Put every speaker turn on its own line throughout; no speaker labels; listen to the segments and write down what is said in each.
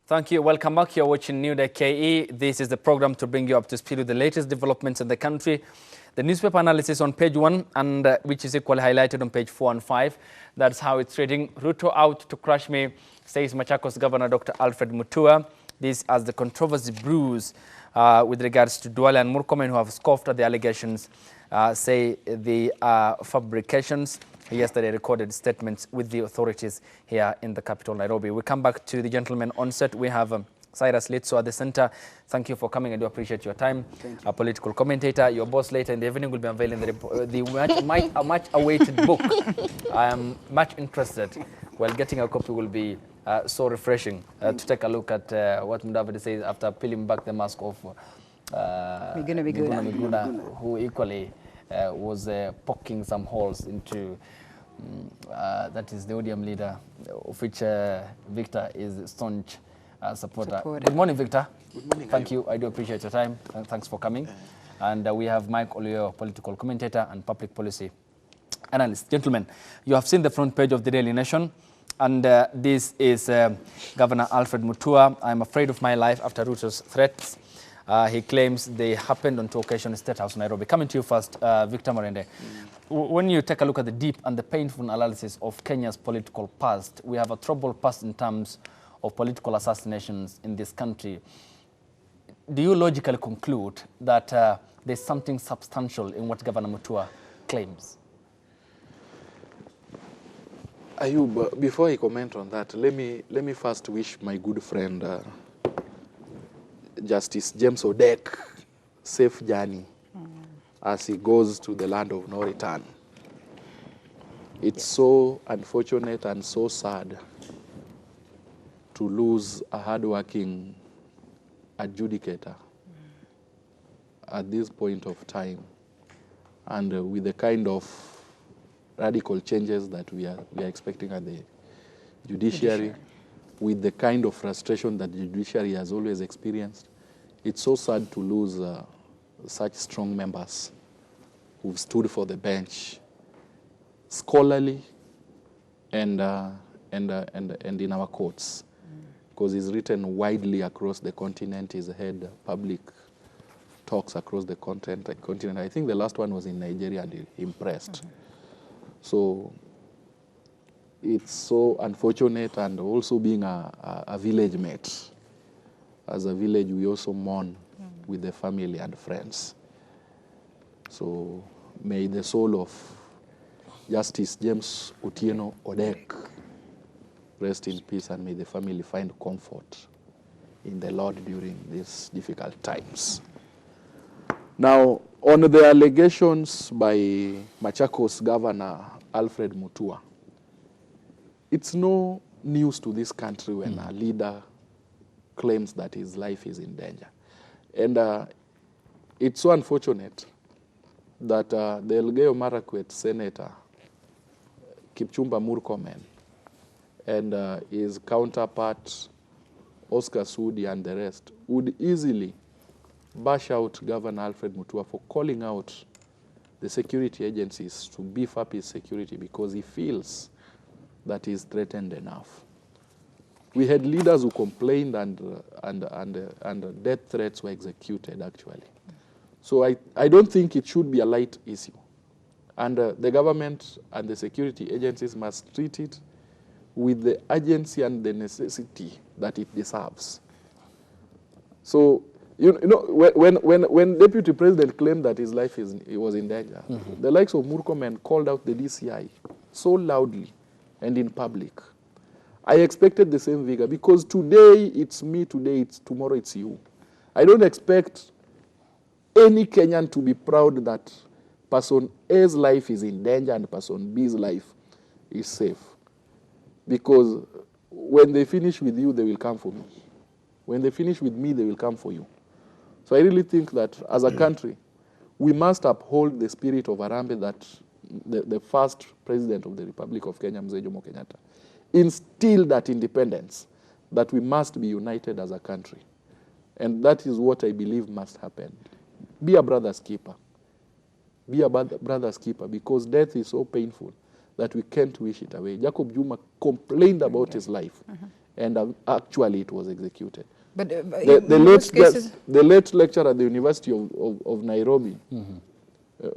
Thank you. Welcome back. You're watching New Day KE. This is the program to bring you up to speed with the latest developments in the country. The newspaper analysis on page 1, and which is equally highlighted on page 4 and 5. That's how it's reading. Ruto out to crush me, says Machakos Governor Dr. Alfred Mutua. This as the controversy brews with regards to Duale and Murkomen, who have scoffed at the allegations, say the fabrications. Yesterday recorded statements with the authorities here in the capital, Nairobi. We come back to the gentlemen on set. We have Cyrus Litso at the center. Thank you for coming. I do appreciate your time. A political commentator. Your boss later in the evening will be unveiling the much-awaited book. I am much interested. Well, getting a copy will be so refreshing to take a look at what Mudavadi says after peeling back the mask of Miguna, who equally was poking some holes into that is the ODM leader, of which Victor is staunch supporter. Good morning, Victor.
Good morning.
Thank you. I do appreciate your time. Thanks for coming. And we have Mike Oluyo, political commentator and public policy analyst. Gentlemen, you have seen the front page of the Daily Nation. And this is Governor Alfred Mutua. I'm afraid of my life after Ruto's threats. He claims they happened on 2 occasions in State House, Nairobi. Coming to you first, Victor Morende. When you take a look at the deep and the painful analysis of Kenya's political past, we have a troubled past in terms of political assassinations in this country. Do you logically conclude that there's something substantial in what Governor Mutua claims?
Ayub, before I comment on that, let me first wish my good friend Justice James Odek safe journey as he goes to the land of no return. It's so unfortunate and so sad to lose a hardworking adjudicator at this point of time, and with the kind of radical changes that we are expecting at the judiciary, with the kind of frustration that the judiciary has always experienced. It's so sad to lose such strong members who've stood for the bench, scholarly and in our courts, because he's written widely across the continent. He's had public talks across the continent. I think the last one was in Nigeria, and he impressed. So it's so unfortunate, and also being a village mate. As a village, we also mourn with the family and friends. So may the soul of Justice James Otieno Odek rest in peace, and may the family find comfort in the Lord during these difficult times. Now, on the allegations by Machakos Governor Alfred Mutua, it's no news to this country when a leader claims that his life is in danger. And it's so unfortunate that the Elgeyo Marakwet Senator, Kipchumba Murkomen, and his counterpart, Oscar Sudi, and the rest, would easily bash out Governor Alfred Mutua for calling out the security agencies to beef up his security because he feels that he's threatened enough. We had leaders who complained, and death threats were executed, actually. So I don't think it should be a light issue. And the government and the security agencies must treat it with the urgency and the necessity that it deserves. So, you know, when Deputy President claimed that his life was in danger, the likes of Murkomen called out the DCI so loudly and in public. I expected the same vigor, because today it's me, tomorrow it's you. I don't expect any Kenyan to be proud that person A's life is in danger and person B's life is safe. Because when they finish with you, they will come for me. When they finish with me, they will come for you. So I really think that as a country, we must uphold the spirit of Harambee that the first president of the Republic of Kenya, Mzee Jomo Kenyatta, instilled that independence, that we must be united as a country. And that is what I believe must happen. Be a brother's keeper. Be a brother's keeper, because death is so painful that we can't wish it away. Jacob Juma complained about his life and actually it was executed.
But
The late lecturer at the University of Nairobi,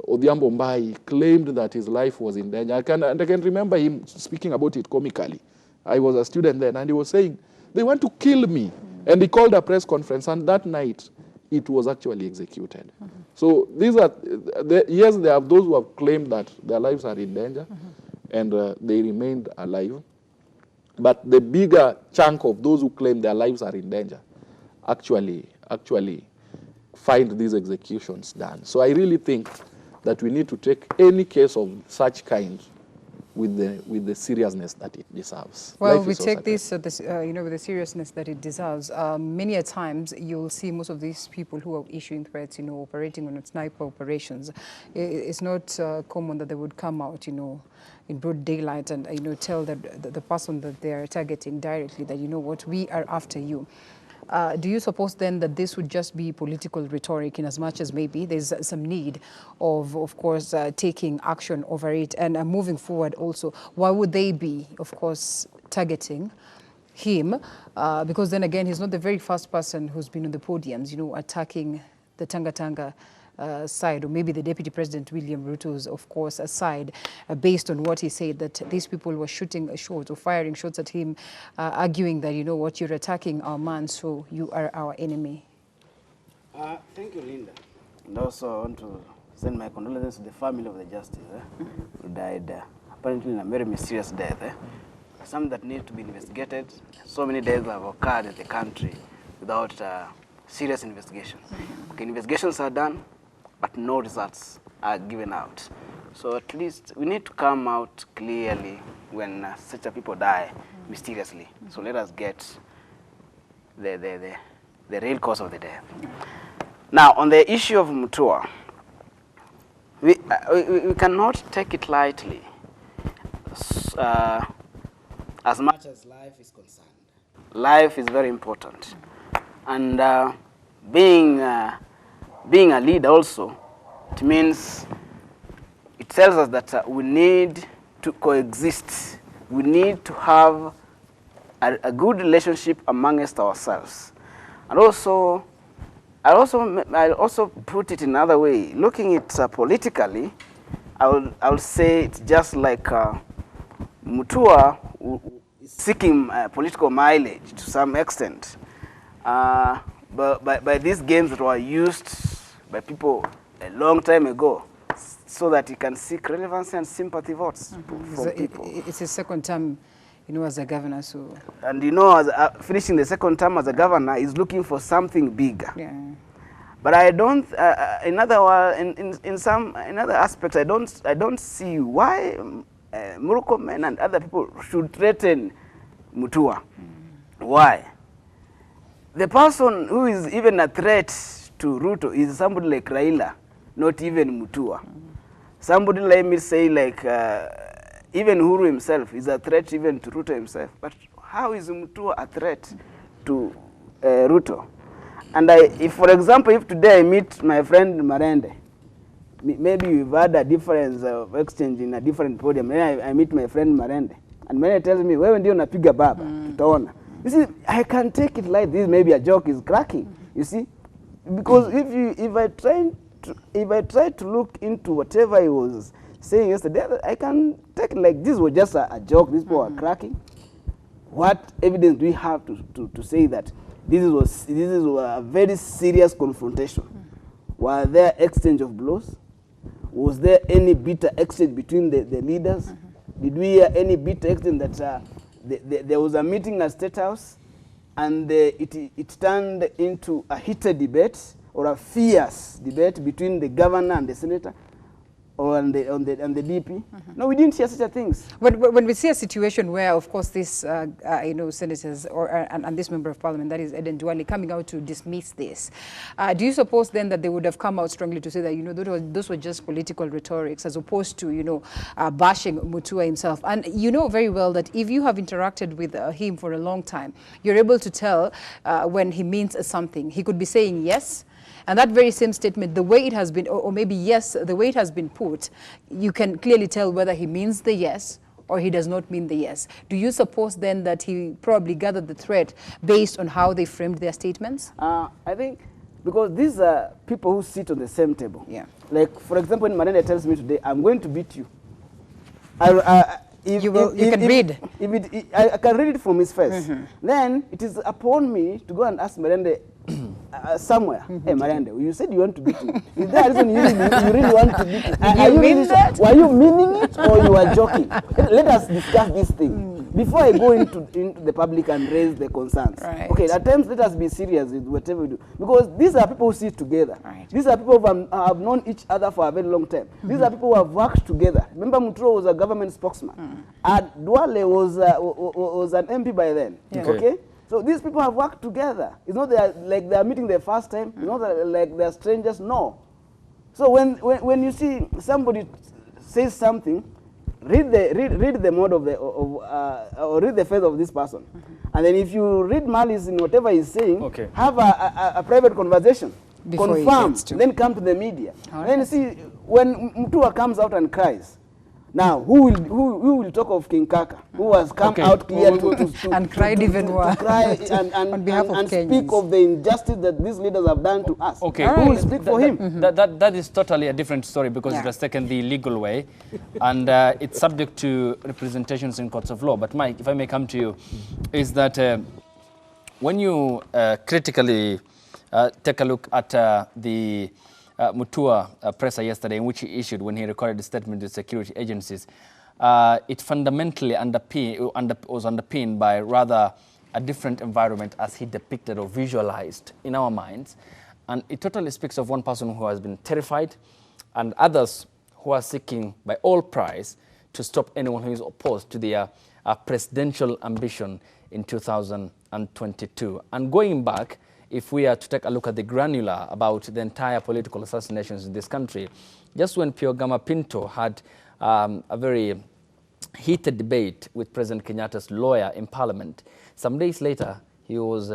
Odhiambo Mbai, claimed that his life was in danger. I can remember him speaking about it comically. I was a student then, and he was saying, they want to kill me. And he called a press conference, and that night, it was actually executed. So these are, yes, there are those who have claimed that their lives are in danger, and they remained alive. But the bigger chunk of those who claim their lives are in danger actually find these executions done. So I really think that we need to take any case of such kind with the seriousness that it deserves.
Well, we take this, with the seriousness that it deserves. Many a times you'll see most of these people who are issuing threats, operating on sniper operations. It's not common that they would come out, in broad daylight and, tell the person that they're targeting directly that, what, we are after you. Do you suppose then that this would just be political rhetoric in as much as maybe there's some need of course, taking action over it and moving forward also? Why would they be, of course, targeting him? Because then again, he's not the very first person who's been on the podiums, attacking the Tanga side, or maybe the Deputy President William Ruto's, of course, side, based on what he said, that these people were shooting shots or firing shots at him, arguing that, what, you're attacking our man, so you are our enemy.
Thank you, Linda. And also I want to send my condolences to the family of the justice who died apparently in a very mysterious death. Some that need to be investigated. So many deaths have occurred in the country without serious investigation. Okay, investigations are done, but no results are given out. So at least we need to come out clearly when such a people die mysteriously. So let us get the real cause of the death. Now, on the issue of Mutua, we cannot take it lightly as much as life is concerned. Life is very important. And being a leader also, it means, it tells us that we need to coexist. We need to have a good relationship amongst ourselves. And also, I'll also put it in another way. Looking at politically, I'll say it's just like Mutua is seeking political mileage to some extent. But by these games that were used by people a long time ago, so that he can seek relevancy and sympathy votes from people.
It's his second term, as a governor. So.
And as finishing the second term as a governor, he's looking for something bigger.
Yeah.
But I don't. In other aspects, I don't see why Murkomen and other people should threaten Mutua. Why? The person who is even a threat to Ruto is somebody like Raila, not even Mutua. Somebody, let me say, like even Uhuru himself is a threat even to Ruto himself. But how is Mutua a threat to Ruto? And if, for example, if today I meet my friend Marende, maybe we've had a difference of exchange in a different podium. Then I meet my friend Marende, and Marende tells me, "Wewe ndio unapiga baba, tutaona." You see, I can take it like this. Maybe a joke is cracking. You see, because if I try to look into whatever he was saying yesterday, I can take it like this was just a joke. These people are cracking. What evidence do we have to say that this is a very serious confrontation? Were there exchange of blows? Was there any bitter exchange between the leaders? Did we hear any bitter exchange that there was a meeting at State House and it turned into a heated debate or a fierce debate between the governor and the senator or on the DP? No, we didn't hear such a things.
But when we see a situation where, of course, this senators and this member of parliament, that is Eden Duale, coming out to dismiss this, do you suppose then that they would have come out strongly to say that those were just political rhetorics, as opposed to bashing Mutua himself? And you know very well that if you have interacted with him for a long time, you're able to tell when he means something. He could be saying yes, and that very same statement, the way it has been, or maybe yes, the way it has been put, you can clearly tell whether he means the yes or he does not mean the yes. Do you suppose then that he probably gathered the threat based on how they framed their statements?
I think because these are people who sit on the same table.
Yeah.
Like, for example, when Marende tells me today, I'm going to beat you.
You can read.
I can read it from his face. Then it is upon me to go and ask Marende somewhere. Hey, Marende, you said you want to beat me. Is there a reason you really want to beat me?
Did you mean that?
Were you meaning it or you are joking? Let us discuss this thing. Before I go into the public and raise the concerns.
Right.
Okay, at times let us be serious with whatever we do. Because these are people who sit together.
Right.
These are people who have known each other for a very long time. These are people who have worked together. Remember, Mutua was a government spokesman. And Duale was an MP by then.
Yeah.
Okay? So these people have worked together. It's not like they are meeting the first time. It's not like they are strangers. No. So when you see somebody says something, read the mode of or read the face of this person, and then if you read malice in whatever he's saying, have a private conversation,
Before
confirm, then come to the media. Then see when Mutua comes out and cries. Now, who will talk of King Kaka, who has come out clear to
and cried even more.
To cry
On behalf of
and speak
Kenyans.
of the injustice that these leaders have done to us.
Okay.
Who will speak for him?
That is totally a different story because it was taken the legal way and it's subject to representations in courts of law. But Mike, if I may come to you, is that when you critically take a look at the Mutua presser yesterday, in which he issued when he recorded the statement to security agencies, it fundamentally was underpinned by rather a different environment as he depicted or visualized in our minds. And it totally speaks of one person who has been terrified and others who are seeking by all price to stop anyone who is opposed to their presidential ambition in 2022. And going back, if we are to take a look at the granular about the entire political assassinations in this country, just when Piogama Pinto had a very heated debate with President Kenyatta's lawyer in Parliament, some days later he was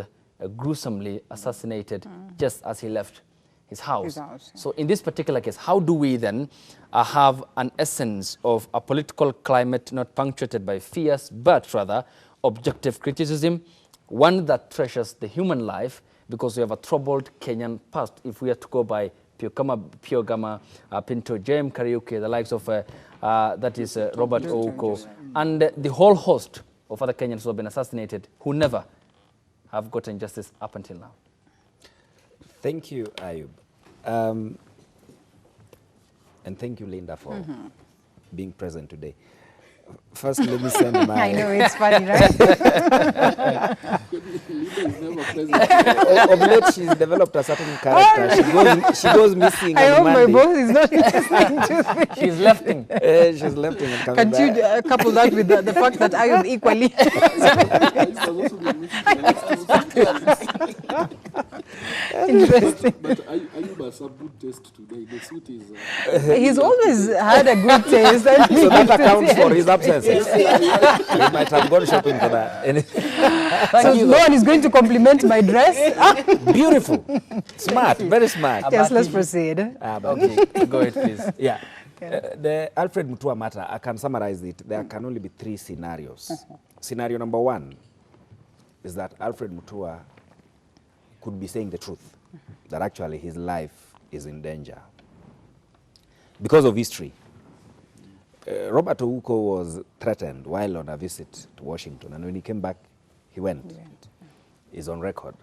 gruesomely assassinated just as he left his house. So in this particular case, how do we then have an essence of a political climate not punctuated by fears, but rather objective criticism, one that treasures the human life, because we have a troubled Kenyan past. If we are to go by Piogama Pinto, Jem Kariuki, the likes of that is Robert Ouko, and the whole host of other Kenyans who have been assassinated, who never have gotten justice up until now.
Thank you, Ayub. And thank you, Linda, for being present today. First, let me send my...
I know, it's funny, right?
Of late, she's developed a certain character. She goes missing
I
on
hope
Monday.
my boss is not listening to me.
She's lefting.
She's lefting and coming
Can't
back.
you couple that with the fact that I am equally... Interesting.
But Ayub has a good taste today. The suit is...
He's always had a good taste.
So that accounts for his absences. He might have gone shopping for that.
So no one is going to compliment my dress.
Beautiful. Smart. Very smart.
Yes, let's proceed.
Okay, go ahead, please.
Yeah. The Alfred Mutua matter, I can summarize it. There can only be three scenarios. Scenario number one is that Alfred Mutua could be saying the truth, that actually his life is in danger. Because of history, Robert Ouko was threatened while on a visit to Washington, and when he came back, he went. He's on record.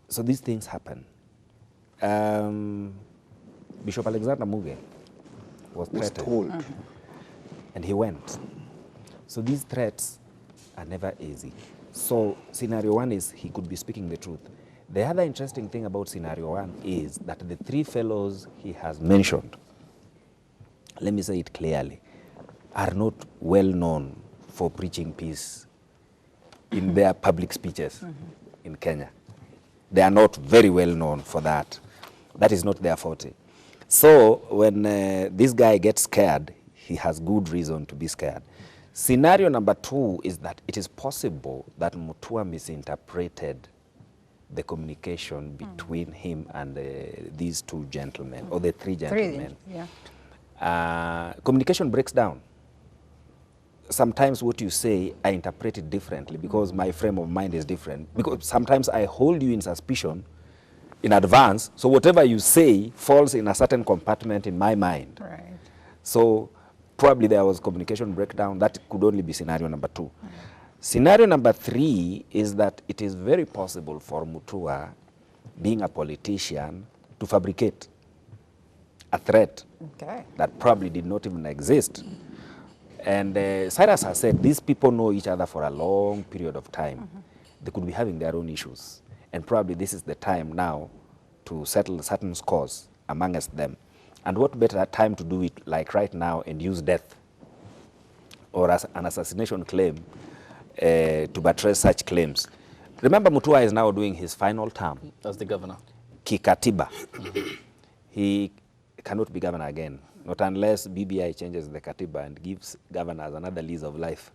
So these things happen. Bishop Alexander Muge was threatened, and he went. So these threats are never easy. So scenario one is he could be speaking the truth. The other interesting thing about scenario one is that the three fellows he has mentioned, let me say it clearly, are not well known for preaching peace in their public speeches in Kenya. They are not very well known for that. That is not their forte. So when this guy gets scared, he has good reason to be scared. Scenario number two is that it is possible that Mutua misinterpreted the communication between him and these two gentlemen, or the three gentlemen. Communication breaks down. sometimes what you say, I interpret it differently because my frame of mind is different. Because sometimes I hold you in suspicion in advance, so whatever you say falls in a certain compartment in my mind.
Right.
So probably there was communication breakdown. That could only be scenario number 2. Scenario number 3 is that it is very possible for Mutua, being a politician, to fabricate a threat that probably did not even exist. And Cyrus has said these people know each other for a long period of time. They could be having their own issues. And probably this is the time now to settle certain scores amongst them. And what better time to do it like right now and use death or as an assassination claim to buttress such claims. Remember, Mutua is now doing his final term
as the governor.
Kikatiba. He cannot be governor again, not unless BBI changes the Katiba and gives governors another lease of life.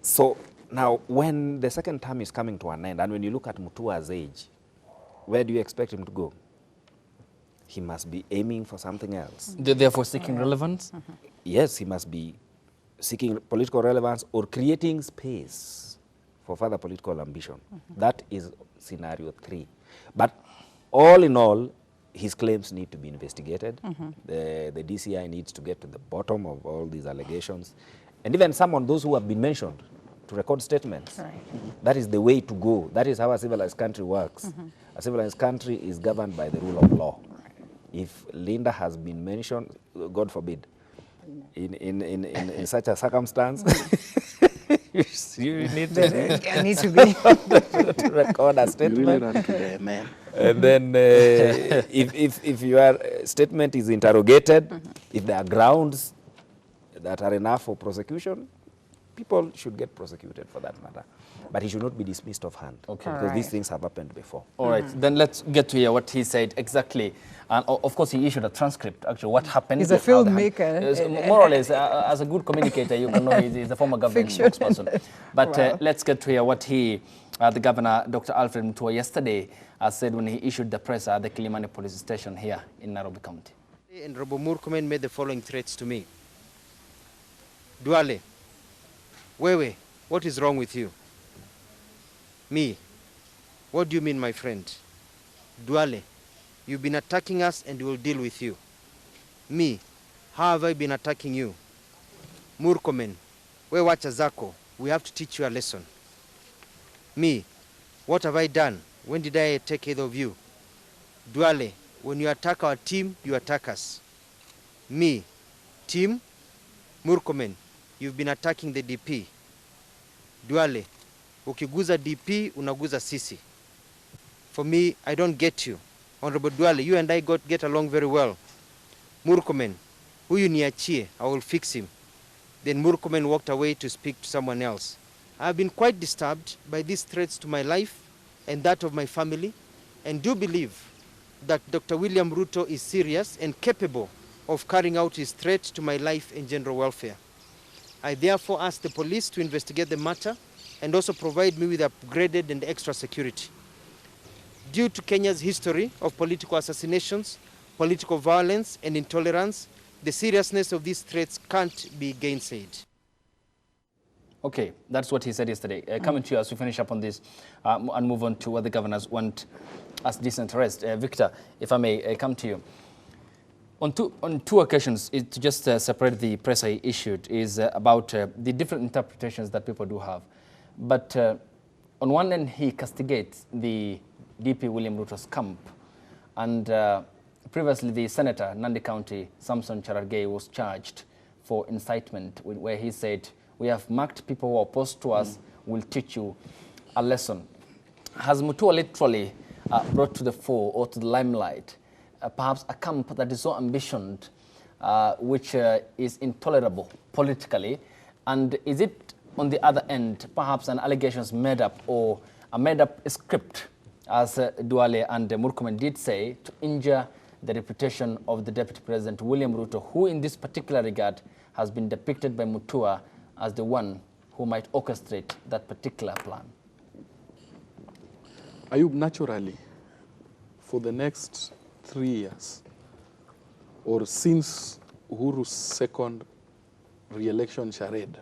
So now, when the second term is coming to an end, and when you look at Mutua's age, where do you expect him to go? He must be aiming for something else.
Therefore seeking relevance?
Yes, he must be seeking political relevance or creating space for further political ambition. That is scenario 3. But all in all, his claims need to be investigated. The DCI needs to get to the bottom of all these allegations. And even those who have been mentioned, to record statements.
Right.
That is the way to go. That is how a civilized country works. A civilized country is governed by the rule of law. If Linda has been mentioned, God forbid, in such a circumstance, you need to
be
record a statement.
You really run to the man.
And then if your statement is interrogated, if there are grounds that are enough for prosecution, people should get prosecuted for that matter. But he should not be dismissed offhand.
Okay.
Because these things have happened before.
All right, then let's get to hear what he said exactly. And of course, he issued a transcript, actually, what happened.
He's a filmmaker.
More or less, as a good communicator, you can know he's a former government spokesperson. But let's get to hear what the governor, Dr. Alfred Mutua, yesterday said when he issued the press at the Kilimani police station here in Nairobi County.
And Robo Murkomen made the following threats to me. Duale, Wewe, what is wrong with you? Me, what do you mean, my friend? Duale, you've been attacking us and we'll deal with you. Me, how have I been attacking you? Murkomen, we wacha zako, we have to teach you a lesson. Me, what have I done? When did I take either of you? Duale, when you attack our team, you attack us. Me, team, Murkomen, you've been attacking the DP. Duale, ukiguza DP, unaguza sisi. For me, I don't get you. Honorable Duale, you and I get along very well. Murkomen, huyu niachie, I will fix him. Then Murkomen walked away to speak to someone else. I have been quite disturbed by these threats to my life and that of my family, and do believe that Dr. William Ruto is serious and capable of carrying out his threat to my life and general welfare. I therefore ask the police to investigate the matter and also provide me with upgraded and extra security. Due to Kenya's history of political assassinations, political violence, and intolerance, the seriousness of these threats can't be gainsaid.
Okay, that's what he said yesterday. Coming to you as we finish up on this and move on to what the governors want as decent arrest. Victor, if I may come to you. On two occasions, to just separate the press I issued, is about the different interpretations that people do have. But on one end, he castigates the DP William Ruto's camp. And previously, the senator, Nandi County, Samson Cherargei, was charged for incitement, where he said, we have marked people who are opposed to us, will teach you a lesson. Has Mutua literally brought to the fore or to the limelight perhaps a camp that is so ambitioned, which is intolerable politically? And is it, on the other end, perhaps an allegations made up or a made-up script, as Duale and Murkomen did say, to injure the reputation of the Deputy President, William Ruto, who in this particular regard has been depicted by Mutua as the one who might orchestrate that particular plan?
Ayub, naturally, for the next 3 years, or since Uhuru's second re-election charade,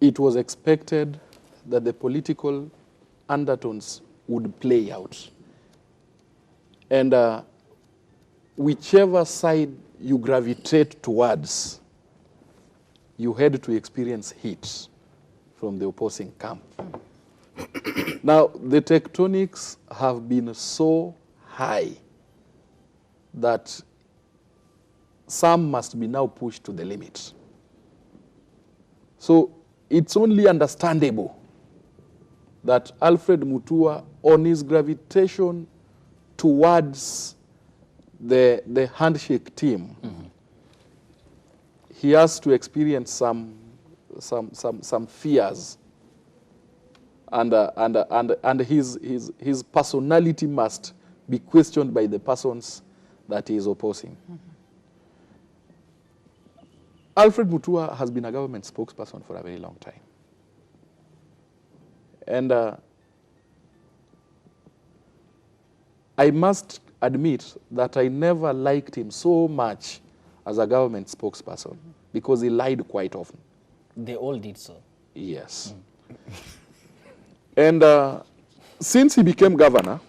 it was expected that the political undertones would play out. And whichever side you gravitate towards, you had to experience heat from the opposing camp. Now, the tectonics have been so high that some must be now pushed to the limit. So it's only understandable that Alfred Mutua, on his gravitation towards the handshake team, he has to experience some fears, and his personality must be questioned by the persons that he is opposing. Alfred Mutua has been a government spokesperson for a very long time. And I must admit that I never liked him so much as a government spokesperson because he lied quite often.
They all did so.
Yes. And since he became governor,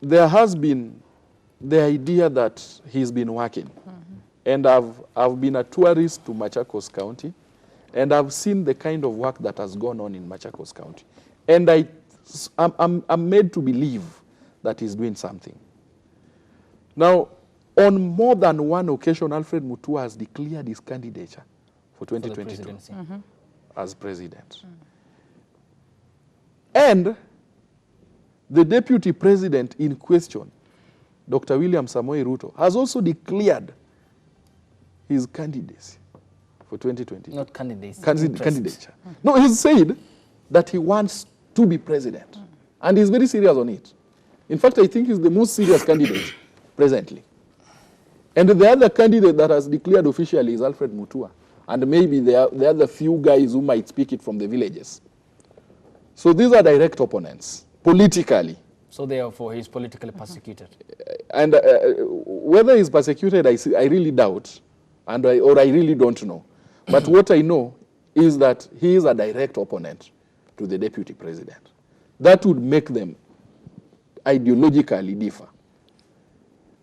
there has been the idea that he's been working. And I've been a tourist to Machakos County, and I've seen the kind of work that has gone on in Machakos County. And I'm made to believe that he's doing something. Now, on more than one occasion, Alfred Mutua has declared his candidature for 2022 as president. And the deputy president in question, Dr. William Samoei Ruto, has also declared his candidacy for 2022.
Not candidacy.
Candidature. No, he said that he wants to be president. And he's very serious on it. In fact, I think he's the most serious candidate presently. And the other candidate that has declared officially is Alfred Mutua. And maybe there are the few guys who might speak it from the villages. So these are direct opponents, politically.
So therefore, he's politically persecuted.
And whether he's persecuted, I really doubt, or I really don't know. But what I know is that he is a direct opponent to the deputy president. That would make them ideologically differ.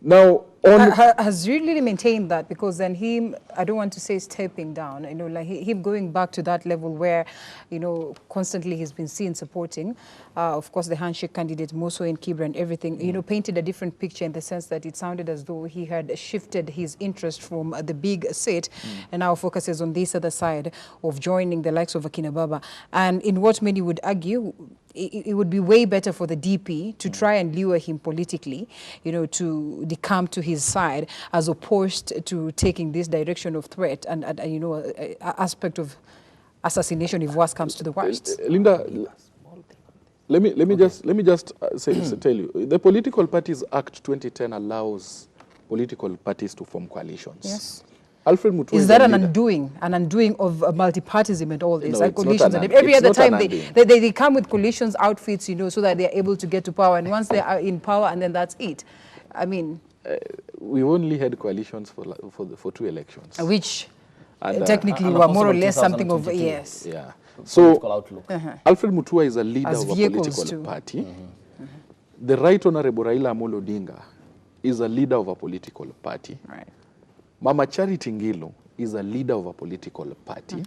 Now,
has really maintained that, because then him, I don't want to say stepping down, you know, like him going back to that level where, you know, constantly he's been seen supporting, of course, the handshake candidate, more so in Kibra and everything, you know, painted a different picture in the sense that it sounded as though he had shifted his interest from the big seat and now focuses on this other side of joining the likes of Akina Baba. And in what many would argue, it would be way better for the DP to try and lure him politically, you know, to decamp to his side, as opposed to taking this direction of threat and you know, aspect of assassination if worse comes to the worst.
Linda, let me just tell you, the Political Parties Act 2010 allows political parties to form coalitions.
Yes.
Alfred Mutua
is that an undoing of multipartism and all this?
No,
like coalitions, and every other time they come with coalitions outfits, you know, so that they're able to get to power. And once they are in power, and then that's it. I mean,
we only had coalitions for 2 elections,
which
and,
technically were more or less something of
yes. Yeah. So
outlook.
Alfred Mutua is a leader
As
of a
vehicles
political party. The Right Honorable Raila Amolo Odinga is a leader of a political party.
Right.
Mama Charity Ngilu is a leader of a political party.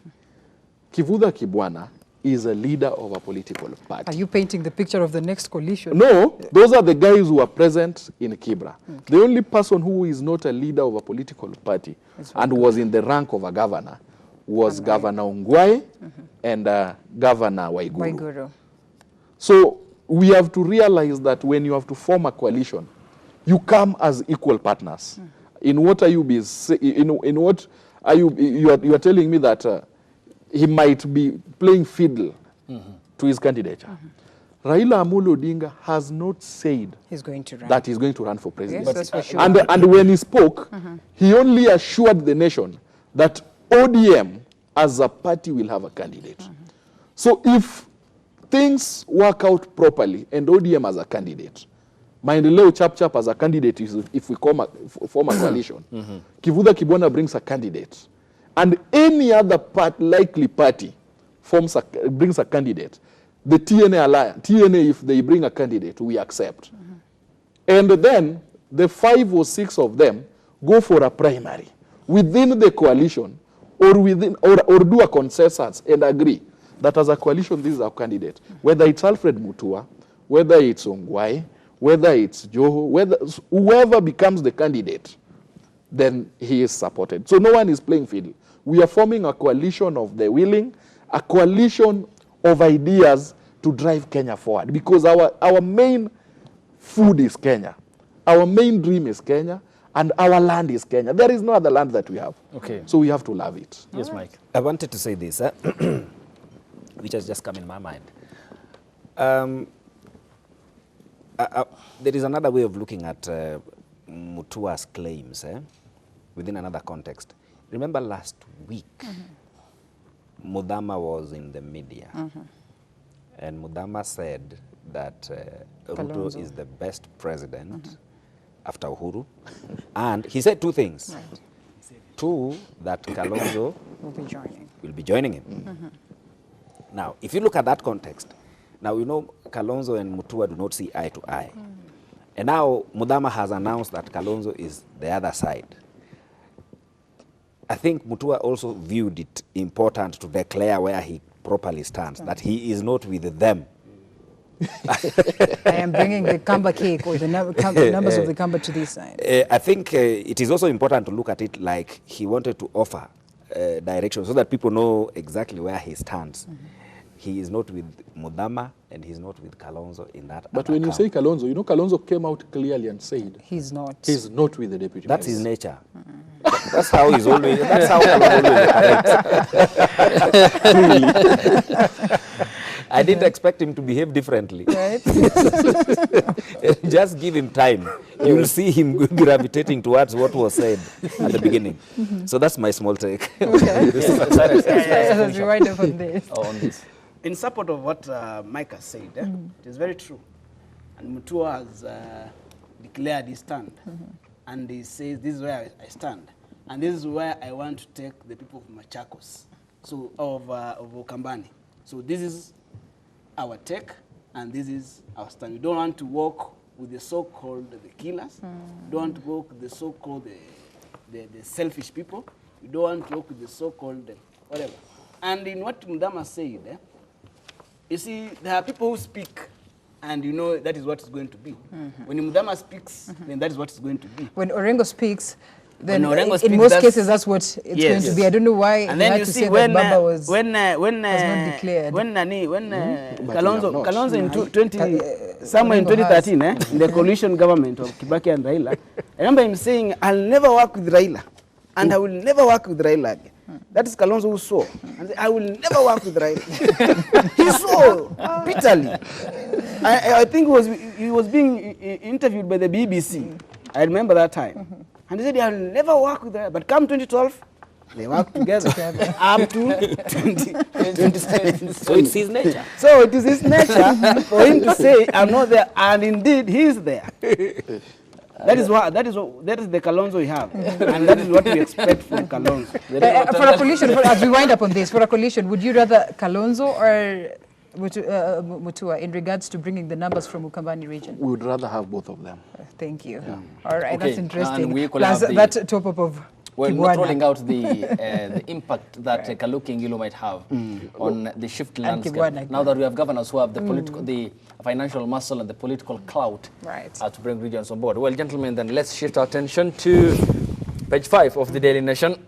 Kivutha Kibwana is a leader of a political party.
Are you painting the picture of the next coalition?
No, those are the guys who are present in Kibra. Okay. The only person who is not a leader of a political party and was in the rank of a governor was Governor Ongwae and Governor Waiguru. So we have to realize that when you have to form a coalition, you come as equal partners. In what are you in what are you are telling me that he might be playing fiddle to his candidature. Raila Amolo Odinga has not said
he's going to run.
That he's going to run for president.
Yes, that's for sure.
And when he spoke, he only assured the nation that ODM as a party will have a candidate. So if things work out properly and ODM as a candidate, Maendeleo Chap as a candidate, if we form a coalition, Kivuda Kibwana brings a candidate, and any other likely party brings a candidate, the TNA alliance, TNA, if they bring a candidate, we accept. And then the 5 or 6 of them go for a primary within the coalition, or do a consensus and agree that as a coalition, this is our candidate. Whether it's Alfred Mutua, whether it's Ongwae, whether it's Joho, whoever becomes the candidate, then he is supported. So no one is playing fiddle. We are forming a coalition of the willing, a coalition of ideas to drive Kenya forward, because our main food is Kenya. Our main dream is Kenya, and our land is Kenya. There is no other land that we have.
Okay.
So we have to love it.
Yes, Mike.
I wanted to say this, which has just come in my mind. There is another way of looking at Mutua's claims within another context. Remember last week, Mudama was in the media, and Mudama said that Ruto is the best president after Uhuru, and he said 2 things.
Right.
2, that Kalonzo
will be joining.
will be joining him. Now, if you look at that context, now you know Kalonzo and Mutua do not see eye to eye. And now Mudama has announced that Kalonzo is the other side. I think Mutua also viewed it important to declare where he properly stands, that he is not with them.
I am bringing the Kamba cake or the numbers of the Kamba to this side.
I think it is also important to look at it like he wanted to offer direction so that people know exactly where he stands. He is not with Mudama and he's not with Kalonzo in that.
But when you say Kalonzo, you know Kalonzo came out clearly and said
he's not
with the deputy.
That's his nature. That's how he's always. That's how Kalonzo always. I didn't expect him to behave differently.
right.
Just give him time. You will see him gravitating towards what was said at the beginning. So that's my small take.
Let's rewind up on this.
On this.
In support of what Mike has said, it is very true. And Mutua has declared his stand. And he says, this is where I stand. And this is where I want to take the people of Machakos, so of Ukambani. So this is our take, and this is our stand. We don't want to walk with the so-called the killers. We don't want to walk with the so-called the selfish people. We don't want to walk with the so-called whatever. And in what Mudama said, you see, there are people who speak, and you know that is what is going to be. When Mudama speaks, then that is what is going to be.
When Orengo speaks, then
Orengo
in
speaks,
most cases that's what it's going to be. I don't know why
and then you see when
Baba was
not
declared.
when Kalonzo in 20 somewhere in 2013 in the coalition government of Kibaki and Raila, I remember him saying, I'll never work with Raila, and I will never work with Raila again. That is Kalonzo who swore and said, I will never work with Raila. He swore bitterly. I think he was being interviewed by the BBC. I remember that time. And he said, I'll never work with Raila. But come 2012, they worked together up to 2017.
So it's his nature.
So it is his nature for him to say, I'm not there, and indeed he is there. That is the Kalonzo we have, and that is what we expect from Kalonzo.
For a coalition, as we wind up on this, for a coalition, would you rather Kalonzo or Mutua in regards to bringing the numbers from Ukambani region?
We would rather have both of them.
Thank you. All right,
Okay.
that's interesting.
And we could
Plus
have
that top up of
Well,
Kibwana.
not rolling out the impact that Kaluki Ngilo might have on the shifting
And
landscape.
Kibwana,
Now that we have governors who have the political, the financial muscle and the political clout
Right.
to bring regions on board. Well, gentlemen, then let's shift our attention to page 5 of the Daily Nation.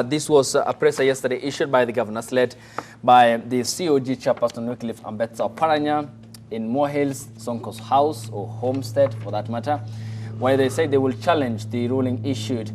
This was a presser yesterday issued by the governors, led by the COG chairperson Wycliffe Ambetsa Paranya in Moore Hills, Sonko's house or homestead for that matter, where they say they will challenge the ruling issued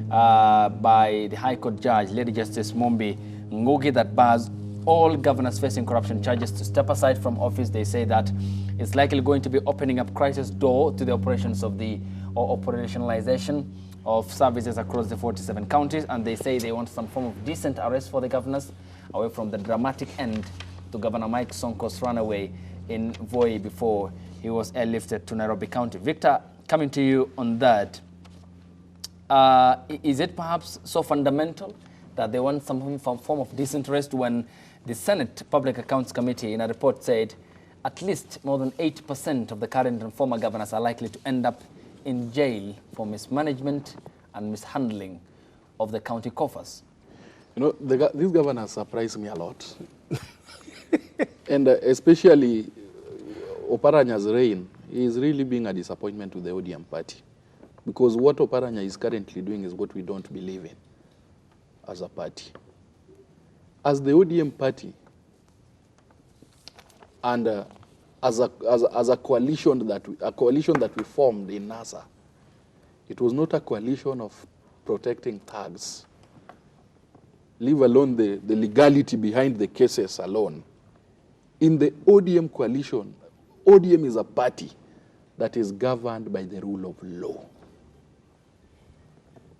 by the High Court judge, Lady Justice Mombi Ngugi, that bars all governors facing corruption charges to step aside from office. They say that it's likely going to be opening up crisis door to the operations of the operationalization of services across the 47 counties, and they say they want some form of decent arrest for the governors, away from the dramatic end to Governor Mike Sonko's runaway in Voi before he was airlifted to Nairobi County. Victor, coming to you on that, is it perhaps so fundamental that they want some form of disinterest when the Senate Public Accounts Committee in a report said at least more than 8% of the current and former governors are likely to end up in jail for mismanagement and mishandling of the county coffers?
You know, these governors surprise me a lot. And especially Oparanya's reign is really being a disappointment to the ODM party. Because what Oparanya is currently doing is what we don't believe in as a party. As the ODM party, and as a coalition that we formed in NASA, it was not a coalition of protecting thugs, leave alone the legality behind the cases alone. In the ODM coalition, ODM is a party that is governed by the rule of law.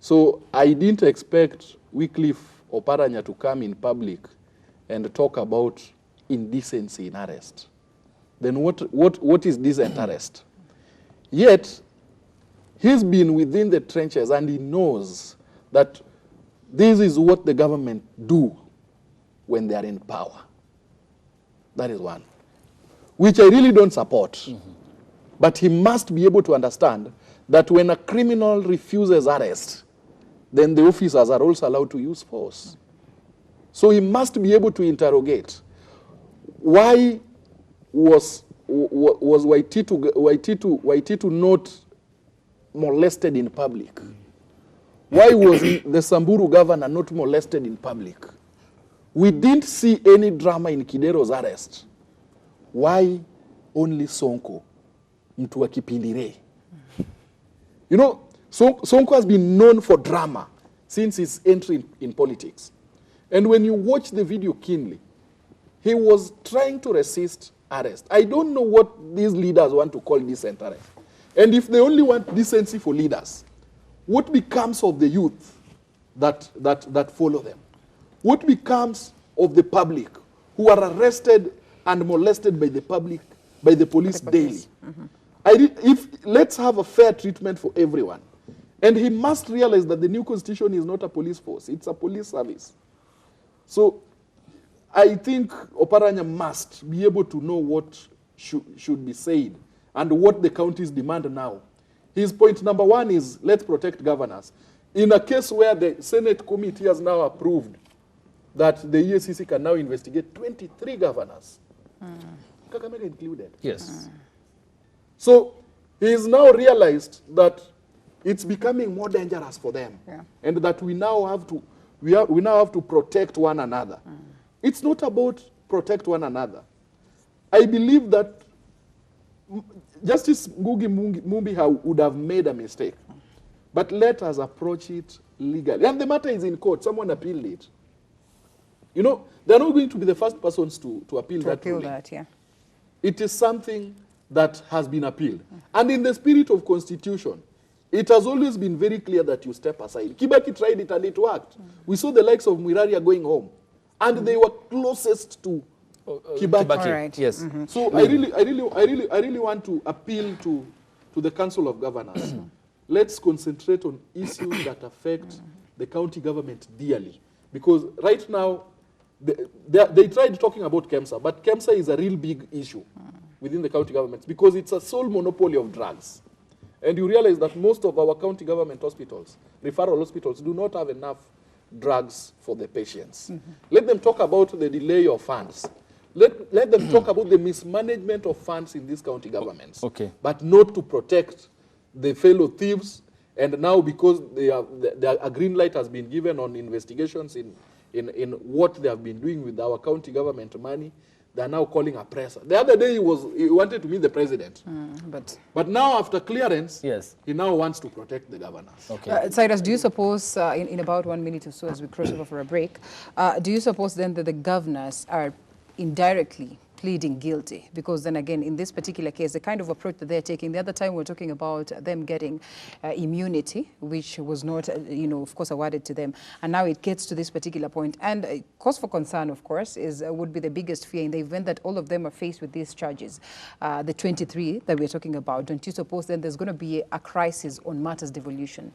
So I didn't expect Wycliffe Oparanya to come in public and talk about indecency in arrest. Then what is decent arrest? Yet, he's been within the trenches and he knows that this is what the government do when they are in power. That is one, which I really don't support. Mm-hmm. But he must be able to understand that when a criminal refuses arrest, then the officers are also allowed to use force. So he must be able to interrogate. Why was Waititu not molested in public? Why was the Samburu governor not molested in public? We didn't see any drama in Kidero's arrest. Why only Sonko, Mutua Kipindire? You know, Sonko has been known for drama since his entry in politics. And when you watch the video keenly, he was trying to resist arrest. I don't know what these leaders want to call decent arrest. And if they only want decency for leaders, what becomes of the youth that follow them? What becomes of the public who are arrested and molested by the public, by the police daily? Mm-hmm. Let's have a fair treatment for everyone. And he must realize that the new constitution is not a police force, it's a police service. So I think Oparanya must be able to know what should be said and what the counties demand now. His point number one is, let's protect governors. In a case where the Senate committee has now approved that the EACC can now investigate 23 governors, Kakamega included.
Yes.
So he's now realized that it's becoming more dangerous for them, and that we now have to protect one another. It's not about protect one another. I believe that Justice Ngugi Mumbi would have made a mistake, but let us approach it legally. And the matter is in court. Someone appealed it. You know, they're not going to be the first persons to appeal that ruling. It is something that has been appealed. And in the spirit of constitution, it has always been very clear that you step aside. Kibaki tried it and it worked. We saw the likes of Mwiraria going home, and they were closest to Kibaki.
Right.
Yes.
Mm-hmm. So I really want to appeal to the Council of Governors. Let's concentrate on issues that affect the county government dearly. Because right now, they tried talking about KEMSA, but KEMSA is a real big issue within the county governments because it's a sole monopoly of drugs. And you realize that most of our county government hospitals, referral hospitals, do not have enough drugs for the patients. Let them talk about the delay of funds. Let them talk about the mismanagement of funds in these county governments.
Okay.
But not to protect the fellow thieves. And now because a green light has been given on investigations in what they have been doing with our county government money, they are now calling a presser. The other day he wanted to meet the president. But now after clearance, he now wants to protect the governors.
Okay.
Cyrus, do you suppose, in about 1 minute or so as we cross over for a break, do you suppose then that the governors are indirectly pleading guilty, because then again, in this particular case, the kind of approach that they're taking, the other time we're talking about them getting immunity, which was not, of course, awarded to them. And now it gets to this particular point. And cause for concern, of course, would be the biggest fear in the event that all of them are faced with these charges. The 23 that we're talking about, don't you suppose then there's going to be a crisis on matters devolution?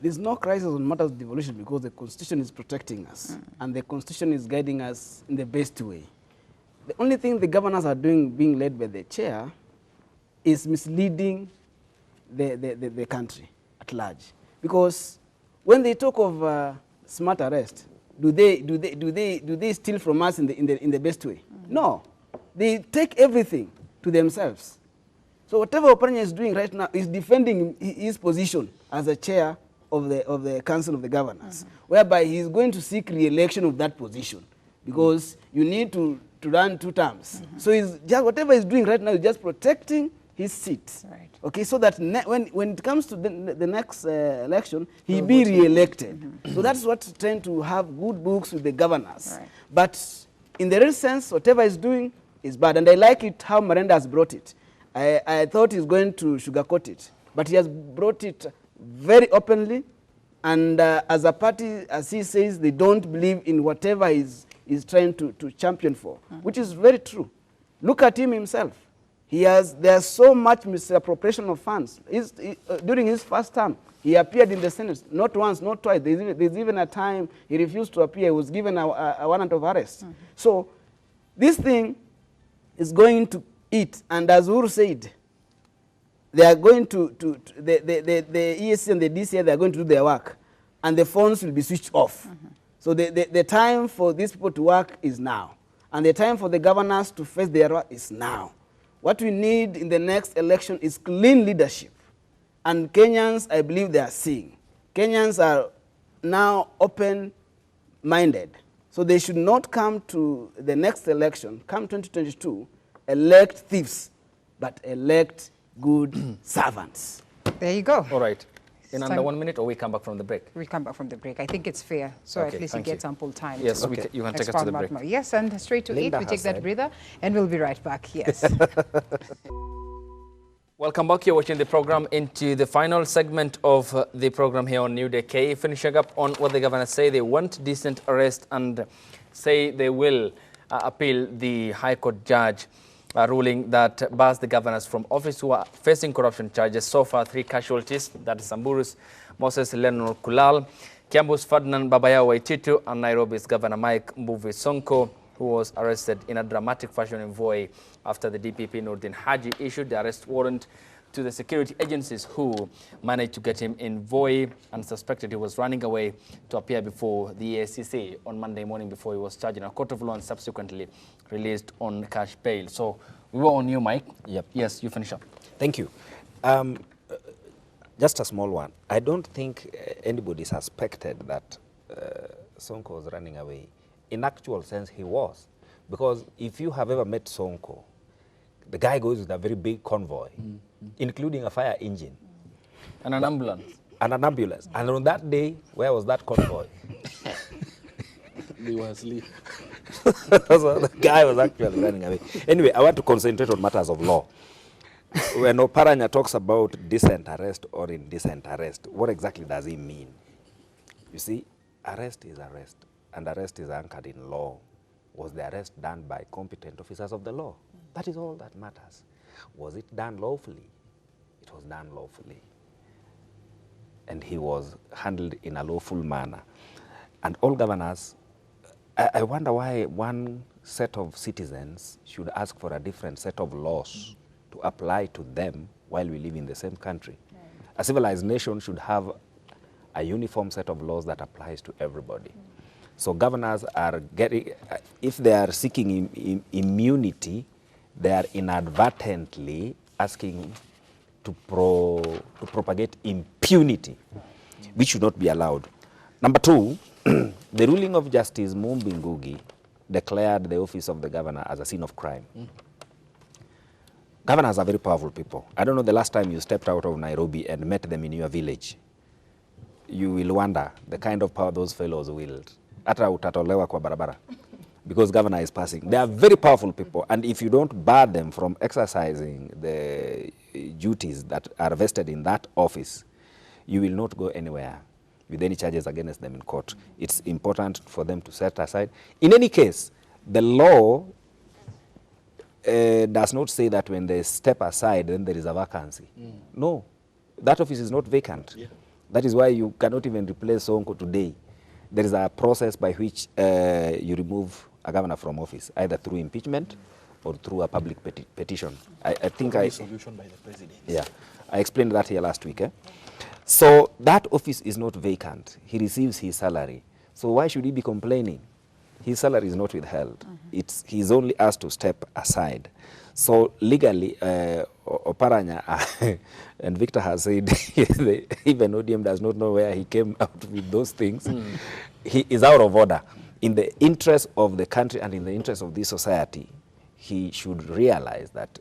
There's no crisis on matters of devolution because the Constitution is protecting us and the Constitution is guiding us in the best way. The only thing the governors are doing, being led by the chair, is misleading the country at large. Because when they talk of smart arrest, do they steal from us in the best way? No, they take everything to themselves. So whatever Oparanya is doing right now is defending his position as a chair of the Council of the Governors, whereby he is going to seek re-election of that position, because you need to run 2 terms. So he's just, whatever he's doing right now is just protecting his seat.
Right. Okay,
so that when it comes to the next election, he be re-elected. So that's what's trying to have good books with the governors.
Right.
But in the real sense, whatever he's doing is bad. And I like it how Marenda has brought it. I thought he's going to sugarcoat it, but he has brought it very openly. And as a party, as he says, they don't believe in whatever he's trying to champion for, which is very true. Look at him himself. There's so much misappropriation of funds. During his first term, he appeared in the Senate, not once, not twice. There's even a time he refused to appear. He was given a warrant of arrest. So this thing is going to eat. And as Uhuru said, they are going the ESC and the DCI, they are going to do their work. And the phones will be switched off. So the time for these people to work is now. And the time for the governors to face their work is now. What we need in the next election is clean leadership. And Kenyans, I believe they are seeing. Kenyans are now open-minded. So they should not come to the next election, come 2022, elect thieves, but elect good servants.
There you go.
All right. In under 1 minute, or we come back from the break?
We come back from the break. I think it's fair, so
Okay,
at least you
thank
get
you.
ample time.
Yes,
to
you can take us to
expound
the
much
break.
more. Yes, and straight to
Linda
it, we
has
take that
said.
breather, and we'll be right back. Yes.
Welcome back. You're watching the program into the final segment of the program here on New Day KE, finishing up on what the governors say. They want decent arrest and say they will appeal the High Court judge ruling that bars the governors from office who are facing corruption charges. So far, 3 casualties, that is Samburu's Moses Lenor Kulal, Kiambu's Ferdinand Babayao Waititu, and Nairobi's Governor Mike Mbuvi Sonko, who was arrested in a dramatic fashion in Voi after the DPP Nordin Haji issued the arrest warrant to the security agencies who managed to get him in Voi and suspected he was running away to appear before the ACC on Monday morning before he was charged in a court of law and subsequently released on cash bail. So we were on you, Mike.
Yep.
Yes, you finish up.
Thank you. Just a small one. I don't think anybody suspected that Sonko was running away. In actual sense, he was. Because if you have ever met Sonko, the guy goes with a very big convoy, including a fire engine.
And an ambulance.
And an ambulance. And on that day, where was that convoy?
They were asleep.
So the guy was actually running away. Anyway, I want to concentrate on matters of law. When Oparanya talks about decent arrest or indecent arrest, what exactly does he mean? You see, arrest is arrest, and arrest is anchored in law. Was the arrest done by competent officers of the law? That is all that matters. Was it done lawfully? It was done lawfully. And he was handled in a lawful manner. And all governors, I wonder why one set of citizens should ask for a different set of laws to apply to them while we live in the same country. A civilized nation should have a uniform set of laws that applies to everybody. So governors are getting, if they are seeking immunity, they are inadvertently asking to propagate impunity, which should not be allowed. Number 2, the ruling of Justice Mumbi Ngugi declared the office of the governor as a scene of crime. Governors are very powerful people. I don't know the last time you stepped out of Nairobi and met them in your village. You will wonder the kind of power those fellows wield. Hata utatolewa kwa barabara. because governor is passing. They are very powerful people, and if you don't bar them from exercising the duties that are vested in that office, you will not go anywhere with any charges against them in court. It's important for them to set aside. In any case, the law does not say that when they step aside, then there is a vacancy. No, that office is not vacant. Yeah. That is why you cannot even replace Sonko today. There is a process by which you remove a governor from office, either through impeachment or through a public petition. I think I...
solution by the president.
Yeah, I explained that here last week. So that office is not vacant. He receives his salary. So why should he be complaining? His salary is not withheld. He's only asked to step aside. So legally, Oparanya and Victor has said, even ODM does not know where he came out with those things. He is out of order. In the interest of the country and in the interest of this society, he should realize that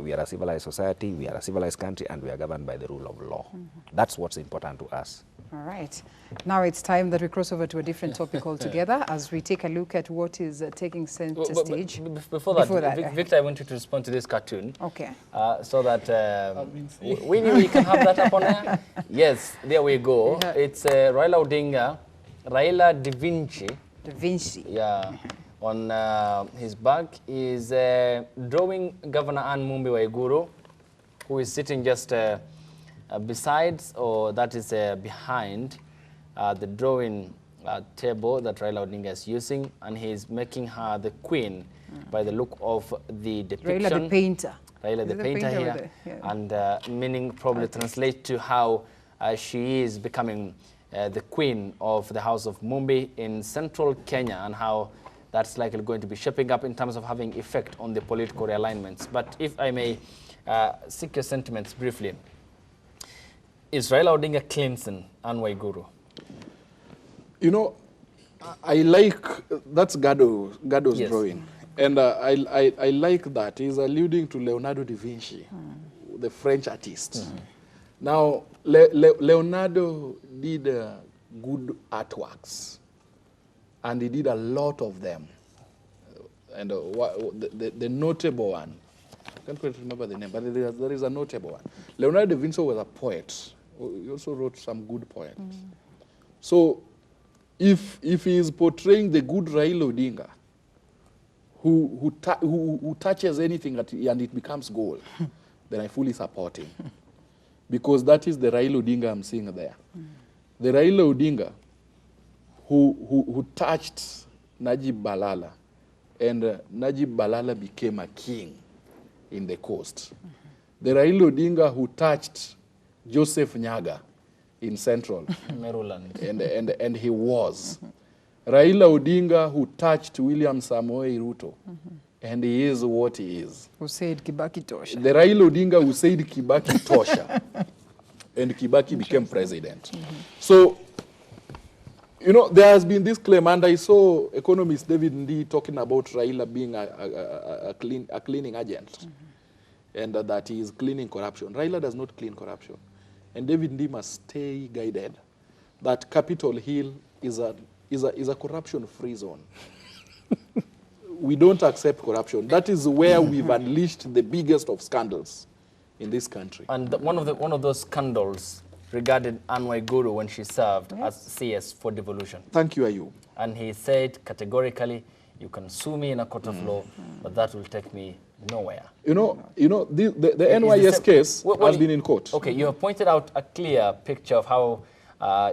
we are a civilized society, we are a civilized country, and we are governed by the rule of law. That's what's important to us.
All right. Now it's time that we cross over to a different topic altogether as we take a look at what is taking center stage.
Before that, Victor, I want you to respond to this cartoon.
Okay.
So that we can have that up on air. Yes, there we go. Yeah. It's Raila Odinga, Raila Da Vinci.
Da Vinci.
Yeah. On his back is drawing Governor Anne Mumbi Waiguru, who is sitting just besides, or that is behind the drawing table that Raila Odinga is using, and he's making her the queen by the look of the depiction.
Raila the painter.
Raila the painter here, and meaning probably translate to how she is becoming the queen of the house of Mumbi in central Kenya, and how that's likely going to be shaping up in terms of having effect on the political realignments. But if I may seek your sentiments briefly, is Raila Odinga cleansing Anne Waiguru?
You know, I like, that's Gado's drawing. And I like that. He's alluding to Leonardo da Vinci, the French artist. Now, Leonardo did good artworks, and he did a lot of them. And the notable one, I can't quite remember the name, but there is a notable one. Leonardo da Vinci was a poet. He also wrote some good poems. So, if he is portraying the good Raila Odinga, who touches anything and it becomes gold, then I fully support him. Because that is the Raila Odinga I'm seeing there. The Raila Odinga who touched Najib Balala, and Najib Balala became a king in the coast. The Raila Odinga who touched Joseph Nyaga in Central,
Maryland,
and he was. Raila Odinga who touched William Samoei Ruto, and he is what he is.
Who said Kibaki Tosha.
The Raila Odinga who said Kibaki Tosha, and Kibaki became president. So, you know, there has been this claim, and I saw economist David Ndii talking about Raila being a cleaning agent, and that he is cleaning corruption. Raila does not clean corruption. And David Ndii must stay guided that Capitol Hill is a corruption-free zone. We don't accept corruption. That is where we've unleashed the biggest of scandals in this country.
And one of those scandals regarded Anne Waiguru when she served as CS for devolution.
Thank you, Ayub.
And he said categorically, you can sue me in a court of law, but that will take me nowhere. You know,
the NYS case has been in court.
Okay, you have pointed out a clear picture of how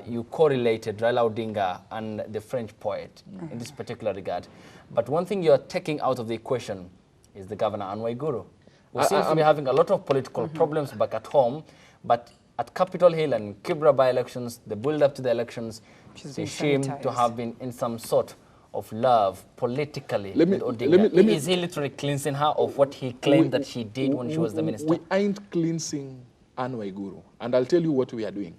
you correlated Raila Odinga and the French poet in this particular regard. But one thing you are taking out of the equation is the governor, Anne Waiguru, who seems to be having a lot of political problems back at home, but at Capitol Hill and Kibra by-elections, the build-up to the elections, she seemed to have been in some sort of love politically with Odinga. Is he literally cleansing her of what he claimed that she did when she was the minister?
We ain't cleansing Anne Waiguru, and I'll tell you what we are doing.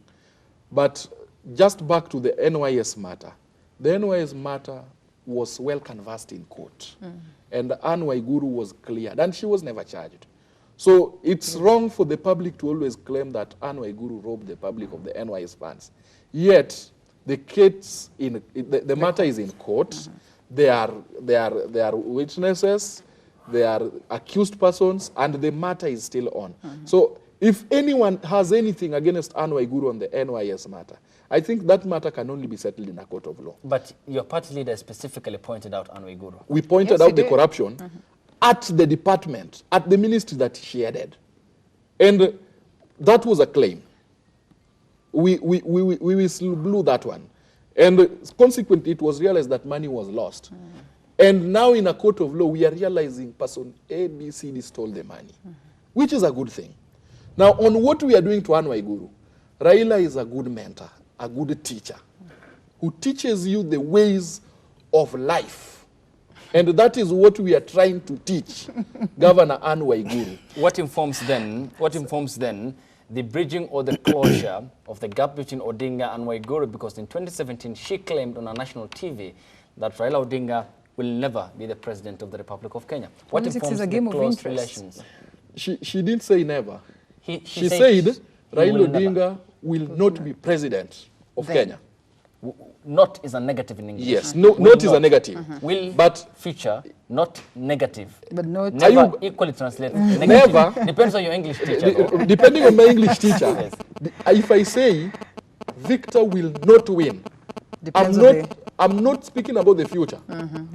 But just back to the NYS matter. The NYS matter was well canvassed in court, and Anne Waiguru was cleared, and she was never charged. So it's wrong for the public to always claim that Anne Waiguru robbed the public of the NYS funds. Yet, the case the matter is in court. They are witnesses, they are accused persons, and the matter is still on. So if anyone has anything against Anne Waiguru on the NYS matter, I think that matter can only be settled in a court of law.
But your party leader specifically pointed out Anne Waiguru.
We pointed out the corruption at the department, at the ministry that she headed. And that was a claim. We blew that one. And consequently, it was realized that money was lost. And now in a court of law, we are realizing person A, B, C, D stole the money, which is a good thing. Now, on what we are doing to Anne Waiguru, Raila is a good mentor, a good teacher, who teaches you the ways of life. And that is what we are trying to teach Governor Anne Waiguru.
What informs then the bridging or the closure of the gap between Odinga and Waiguru? Because in 2017, she claimed on a national TV that Raila Odinga will never be the president of the Republic of Kenya. What informs the close relations?
She didn't say never. She said Raila Odinga will not be president of Kenya.
Not is a negative in English.
Yes, not is a negative.
Will, but future, not negative.
But not
never equally translated.
Never.
Depends on your English teacher.
Depending on my English teacher. Yes. If I say Victor will not win, I'm not speaking about the future.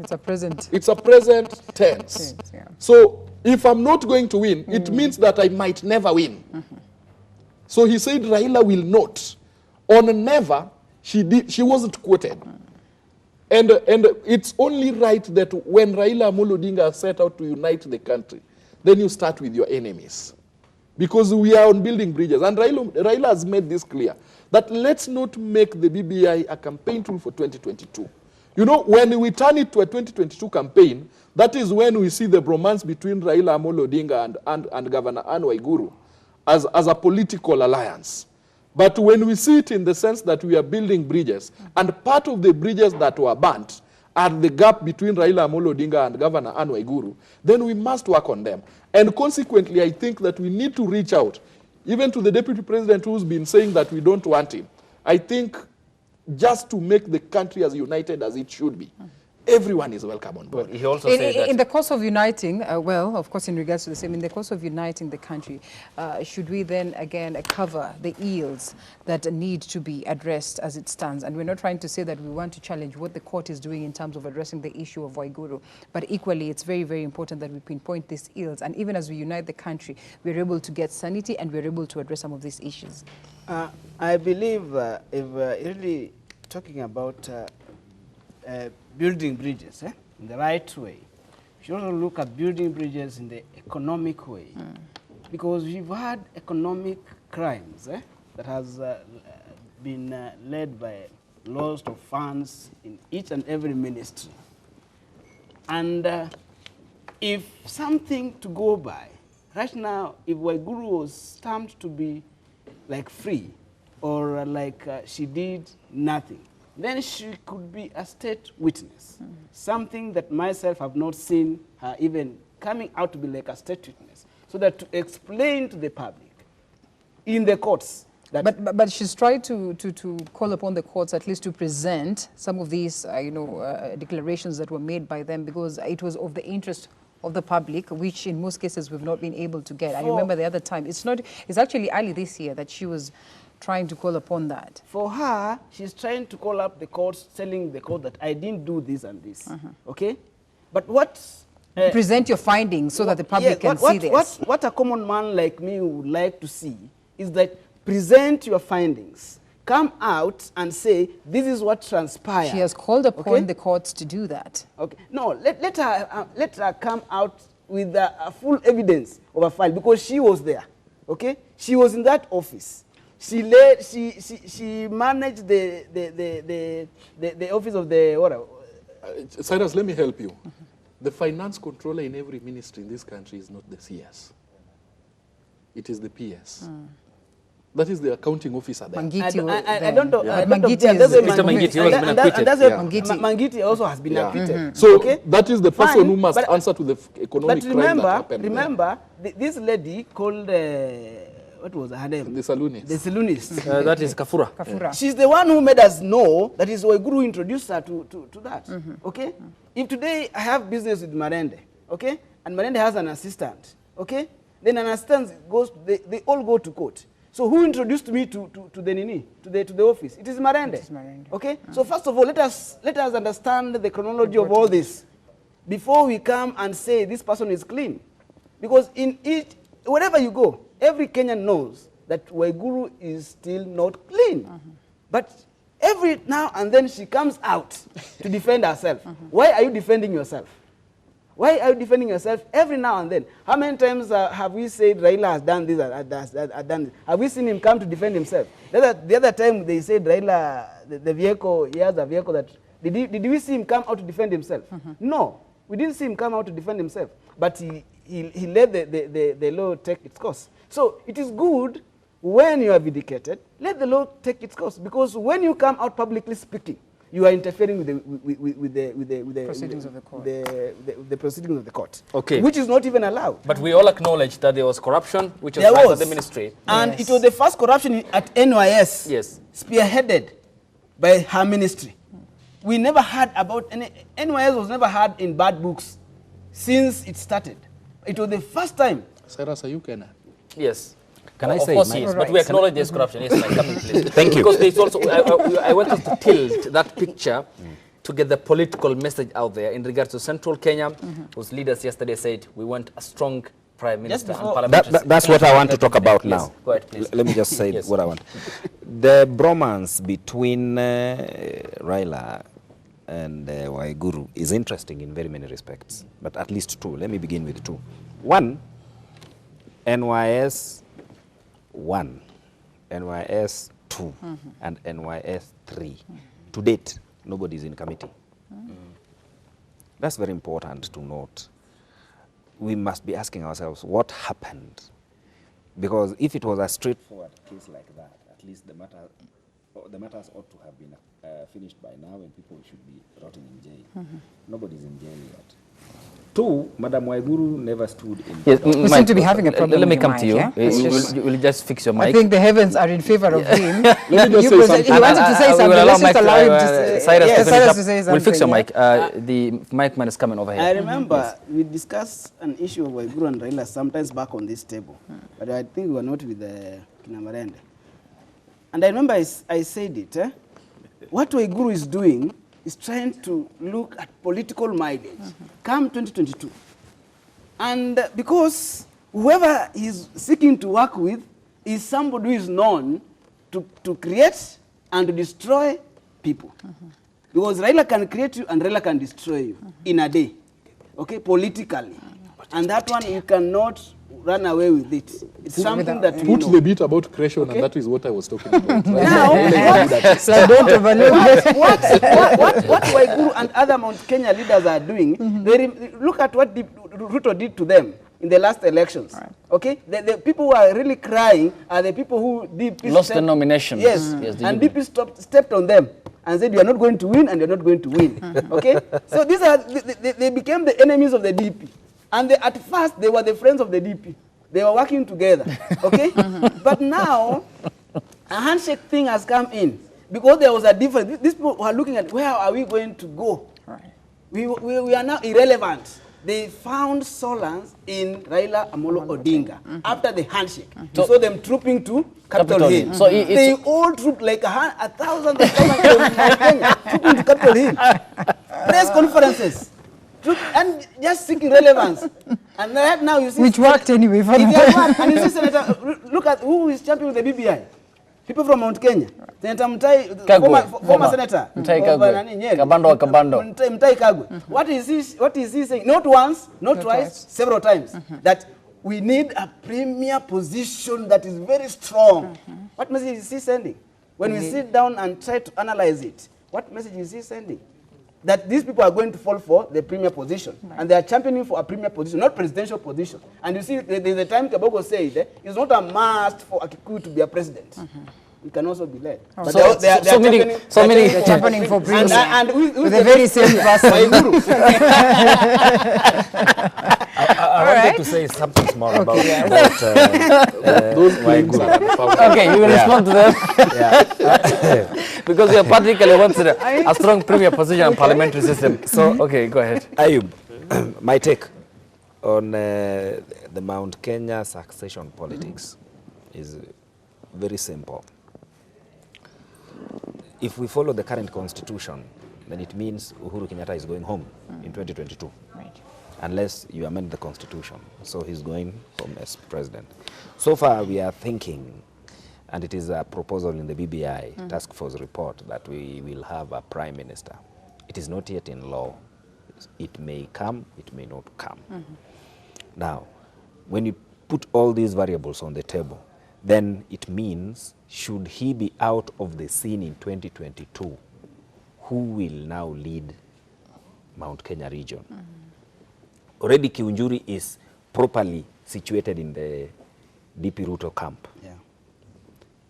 It's a present.
It's a present tense.
Yeah.
So if I'm not going to win, it means that I might never win. So he said Raila will not. On never, she wasn't quoted. And it's only right that when Raila Amolo Odinga set out to unite the country, then you start with your enemies. Because we are on building bridges. And Raila has made this clear, that let's not make the BBI a campaign tool for 2022. You know, when we turn it to a 2022 campaign, that is when we see the bromance between Raila Amolo Odinga and Governor Anne Waiguru as a political alliance. But when we see it in the sense that we are building bridges, and part of the bridges that were burnt are the gap between Raila Amolo Odinga and Governor Anne Waiguru, then we must work on them. And consequently, I think that we need to reach out, even to the Deputy President who's been saying that we don't want him. I think just to make the country as united as it should be, everyone is welcome on board.
But he also said that
in the course of uniting, well, of course, in regards to the same, in the course of uniting the country, should we then again cover the ills that need to be addressed as it stands? And we're not trying to say that we want to challenge what the court is doing in terms of addressing the issue of Waiguru, but equally, it's very, very important that we pinpoint these ills. And even as we unite the country, we're able to get sanity and we're able to address some of these issues.
I believe if really talking about building bridges in the right way, we should also look at building bridges in the economic way. Because we've had economic crimes that has been led by loss of funds in each and every ministry. And if something to go by, right now, if Waiguru was stamped to be like free or like she did nothing, then she could be a state witness, something that myself have not seen her even coming out to be like a state witness, so that to explain to the public in the courts. That
but she's tried to call upon the courts at least to present some of these declarations that were made by them, because it was of the interest of the public, which in most cases we've not been able to get. I remember the other time, it's actually early this year that she was trying to call upon that.
For her, she's trying to call up the courts, telling the court that I didn't do this and this, okay? But what...
present your findings so that the public can see this.
What a common man like me would like to see is that present your findings. Come out and say, this is what transpired.
She has called upon the courts to do that.
Okay. No, let her come out with a full evidence of a file, because she was there, okay? She was in that office. She managed the office of the what?
Cyrus, let me help you. The finance controller in every ministry in this country is not the CS. It is the PS. That is the accounting officer there.
I don't know.
Mangiti
also has been acquitted.
So that is the person who must answer to the economic crime that happened.
Remember, this lady called what was her name?
The saloonist.
The saloonist.
That is Kafura.
Kafura.
She's the one who made us know that is Waiguru introduced her to that. Okay? If today I have business with Marende, okay? And Marende has an assistant, okay? Then an assistant goes, they all go to court. So who introduced me to the office? It is Marende.
It is Marende.
Okay? So first of all, let us understand the chronology of all this before we come and say this person is clean. Because wherever you go, every Kenyan knows that Waiguru is still not clean. But every now and then she comes out to defend herself. Why are you defending yourself? Why are you defending yourself every now and then? How many times have we said Raila has done this, has done this? Have we seen him come to defend himself? The other time they said Raila, the vehicle, he has a vehicle that... Did we see him come out to defend himself? No, we didn't see him come out to defend himself. But he let the law take its course. So it is good when you are vindicated, let the law take its course. Because when you come out publicly speaking, you are interfering with the
proceedings of the court.
The proceedings of the court.
Okay.
Which is not even allowed.
But we all acknowledge that there was corruption, which was
There
part
was.
of the ministry.
And
Yes.
it was the first corruption at NYS.
Yes.
Spearheaded by her ministry. We never heard about any... NYS was never heard in bad books since it started. It was the first time.
Cyrus, are you Kenyan?
Yes.
Can I
Of
say
course,
my-
yes, but
Alright.
we acknowledge there's corruption. Yes, Mike, come in, please.
Thank you.
Because there's also, I want us to tilt that picture to get the political message out there in regards to Central Kenya, whose leaders yesterday said we want a strong prime minister and
before-
parliamentary...
That's what I want to talk about
Yes,
now.
go ahead, please.
Let me just say
Yes.
what I want. The bromance between Raila and Waiguru is interesting in very many respects, but at least two. Let me begin with two. One, NYS 1, NYS 2, and NYS 3. To date, nobody is in committee. That's very important to note. We must be asking ourselves what happened. Because if it was a straightforward case like that, at least the matters ought to have been finished by now and people should be rotting in jail. Nobody's in jail yet. Two, Madam Waiguru never stood in...
Yes,
We seem to be having a problem
Let me
with
come
your
to you.
mic, yeah?
We'll just fix your
I
mic.
think the heavens are in favor of him.
Let me just say
He
something.
wanted to say
we will
something.
allow
Let's
Mike
just allow him to say...
Cyrus
Yes,
to finish
Cyrus
up.
to say
We'll fix your
something,
mic. The mic man is coming over here.
I remember we discussed an issue of Waiguru and Raila sometimes back on this table. But I think we were not with Kinamarende. And I remember I said it. What Waiguru is doing is trying to look at political mileage. Come 2022. And because whoever he's seeking to work with is somebody who is known to create and to destroy people. Because Raila can create you and Raila can destroy you in a day, okay, politically. And that one, you cannot run away with it. It's something that we
Put
know.
the bit about creation, and that is what I was talking about.
Now,
So don't overlook this.
what Waiguru and other Mount Kenya leaders are doing, look at what Ruto did to them in the last elections.
Right.
Okay? The people who are really crying are the people who DP
Lost the nomination.
Yes,
Yes, they
and
did.
DP stepped on them and said, you are not going to win and you are not going to win. Okay? So these are, they became the enemies of the DP. And at first, they were the friends of the DP. They were working together. Okay? But now, a handshake thing has come in. Because there was a difference. These people were looking at, where are we going to go?
Right.
We are now irrelevant. They found solace in Raila Amolo Odinga after the handshake. You saw them trooping to Capitol Hill.
So
They all trooped like 1,000 Kenya trooping to Capitol Hill. Press conferences. And just seeking relevance. And right now you see...
Which worked anyway for
It
them.
has worked. And you see, Senator, look at who is champion with the BBI. People from Mount Kenya. Senator Mutai,
Kagwe.
former senator.
Mutai
of,
Kagwe.
Nani, Nyeri.
Kabando wa Kabando.
Mutai Kagwe. What is he saying? Not once, not twice, several times. That we need a premier position that is very strong. What message is he sending? When we sit down and try to analyze it, what message is he sending? That these people are going to fall for the premier position. And they are championing for a premier position, not presidential position. And you see, there's a time Kabogo said, it's not a must for a Kikuyu to be a president. It can also be led. But they are
championing for premier.
And who's
With the very same person.
Waiguru.
All right.
wanted to say something small about
Those claims
Waiguru.
are unfounded.
Okay, you will respond to them. Because you are particularly wanted a strong premier position and parliamentary system. So, okay, go ahead.
Ayub, my take on the Mount Kenya succession politics is very simple. If we follow the current constitution, then it means Uhuru Kenyatta is going home in 2022.
Right.
Unless you amend the constitution. So he's going home as president. So far we are thinking, and it is a proposal in the BBI task force report, that we will have a prime minister. It is not yet in law. It may come, it may not come. Now, when you put all these variables on the table, then it means, should he be out of the scene in 2022, who will now lead Mount Kenya region? Already Kiunjuri is properly situated in the DP Ruto camp.
Yeah.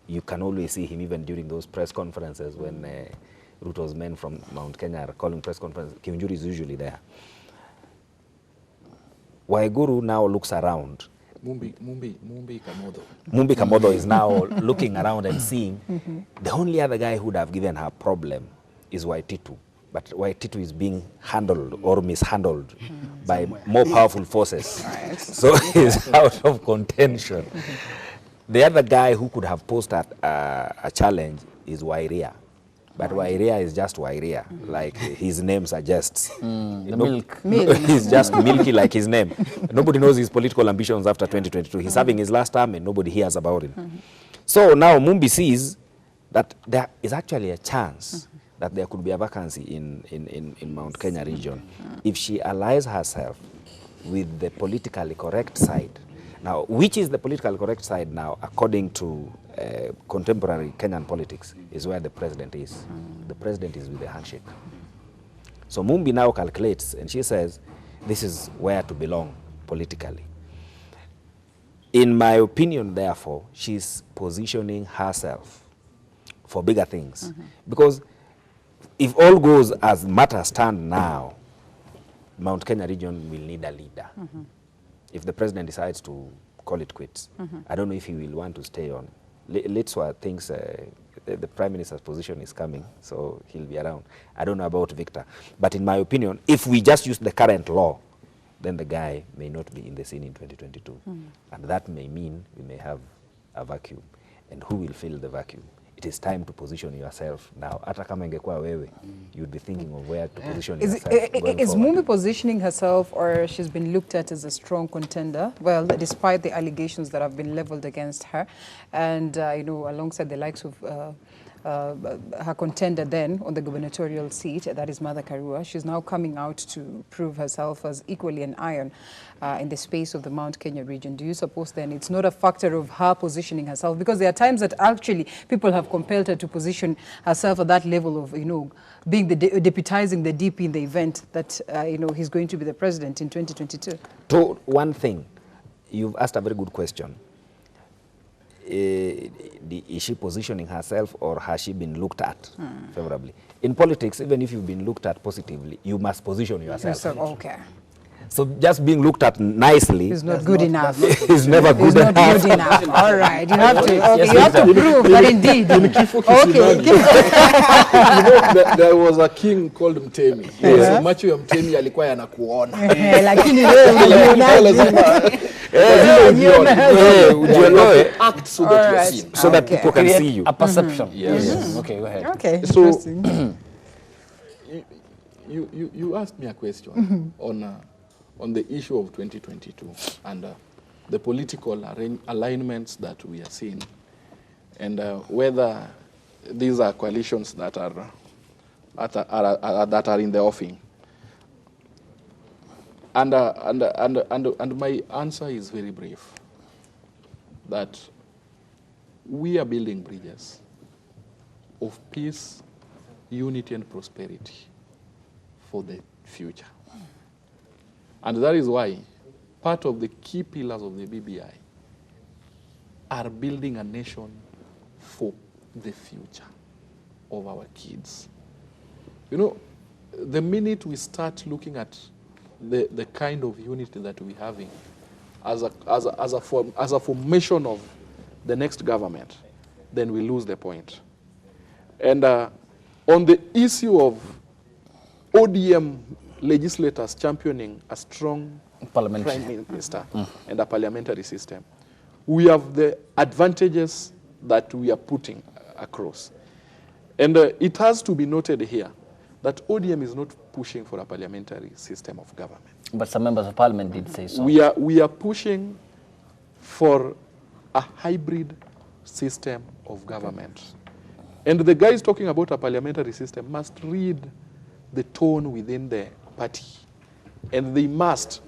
You can always see him even during those press conferences when Ruto's men from Mount Kenya are calling press conferences. Kiunjuri is usually there. Waiguru now looks around.
Mumbi Kamodo.
Mumbi Kamodo is now looking around and seeing the only other guy who would have given her problem is Waititu. But Waititu is being handled or mishandled by more powerful forces. So he's out of contention. The other guy who could have posed a challenge is Wairia. But Wairia is just Wairia, like his name suggests.
The milk.
He's just milky like his name. Nobody knows his political ambitions after 2022. He's having his last term and nobody hears about him. So now Mumbi sees that there is actually a chance that there could be a vacancy in Mount Kenya region if she allies herself with the politically correct side. Now, which is the politically correct side now, according to contemporary Kenyan politics, is where the president is. The president is with the handshake. So Mumbi now calculates, and she says, this is where to belong politically. In my opinion, therefore, she's positioning herself for bigger things. Because if all goes as matters stand now, Mount Kenya region will need a leader. If the president decides to call it quits, I don't know if he will want to stay on. Litswa thinks the prime minister's position is coming, so he'll be around. I don't know about Victor. But in my opinion, if we just use the current law, then the guy may not be in the scene in 2022. And that may mean we may have a vacuum. And who will fill the vacuum? It is time to position yourself now. Hata kama ingekuwa wewe, you'd be thinking of where to position yourself.
Is Mumbi positioning herself, or she's been looked at as a strong contender? Well, despite the allegations that have been leveled against her, and you know, alongside the likes of her contender then on the gubernatorial seat, that is Martha Karua, she's now coming out to prove herself as equally an iron in the space of the Mount Kenya region. Do you suppose then it's not a factor of her positioning herself? Because there are times that actually people have compelled her to position herself at that level of, you know, being the deputizing the DP in the event that, you know, he's going to be the president in 2022.
To one thing, you've asked a very good question. Is she positioning herself, or has she been looked at favorably? In politics, even if you've been looked at positively, you must position yourself.
Okay.
So just being looked at nicely
It's not good enough.
is never good
It's not
enough.
good enough. All right, you have to. Okay,
Yes,
you have to
Victor.
prove that indeed.
There was a king called Mtemi. Yes. Macho ya Mtemi alikuwa yanakuona.
Lakini wewe
Ujiondoe
Act so that you're seen.
so that
Okay.
people can see you.
A perception.
Yes.
Okay, go ahead.
Okay,
So-
interesting.
You asked me a question on the issue of 2022 and the political alignments that we are seeing, and whether these are coalitions that are in the offing. And my answer is very brief. That we are building bridges of peace, unity, and prosperity for the future. And that is why part of the key pillars of the BBI are building a nation for the future of our kids. You know, the minute we start looking at the kind of unity that we're having as a formation of the next government, then we lose the point. And on the issue of ODM legislators championing a strong prime minister and a parliamentary system, we have the advantages that we are putting across. And it has to be noted here that ODM is not pushing for a parliamentary system of government.
But some members of parliament did say so.
We are pushing for a hybrid system of government. And the guys talking about a parliamentary system must read the tone within the party. And they must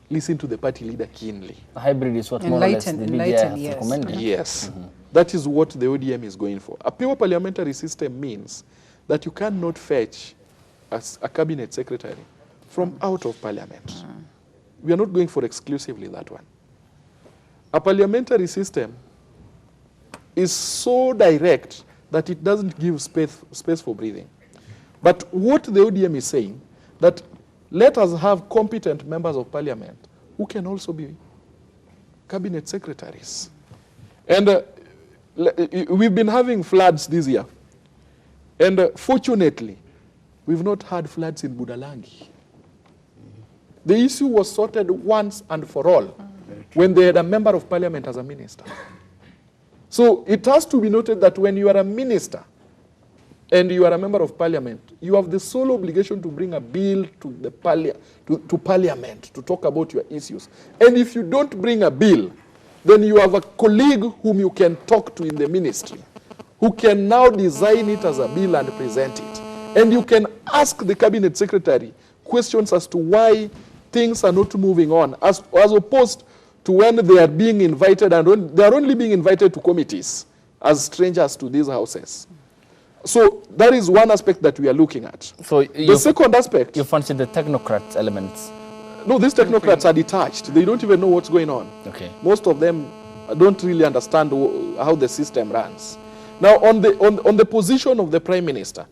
listen to the party leader keenly.
A hybrid is what more or less the BBI has recommended.
Yes. That is what the ODM is going for. A pure parliamentary system means that you cannot fetch a cabinet secretary from out of parliament. We are not going for exclusively that one. A parliamentary system is so direct that it doesn't give space for breathing. But what the ODM is saying, that let us have competent members of parliament who can also be cabinet secretaries. And we've been having floods this year. And fortunately, we've not had floods in Budalangi. The issue was sorted once and for all when they had a member of parliament as a minister. So it has to be noted that when you are a minister and you are a member of parliament, you have the sole obligation to bring a bill to the parliament to talk about your issues. And if you don't bring a bill, then you have a colleague whom you can talk to in the ministry, who can now design it as a bill and present it. And you can ask the cabinet secretary questions as to why things are not moving on, as opposed to when they are being invited, and they are only being invited to committees as strangers to these houses. So that is one aspect that we are looking at. So the second aspect...
You fancy the technocrats elements?
No, these technocrats are detached. They don't even know what's going on.
Okay.
Most of them don't really understand how the system runs. Now, on the position of the prime minister,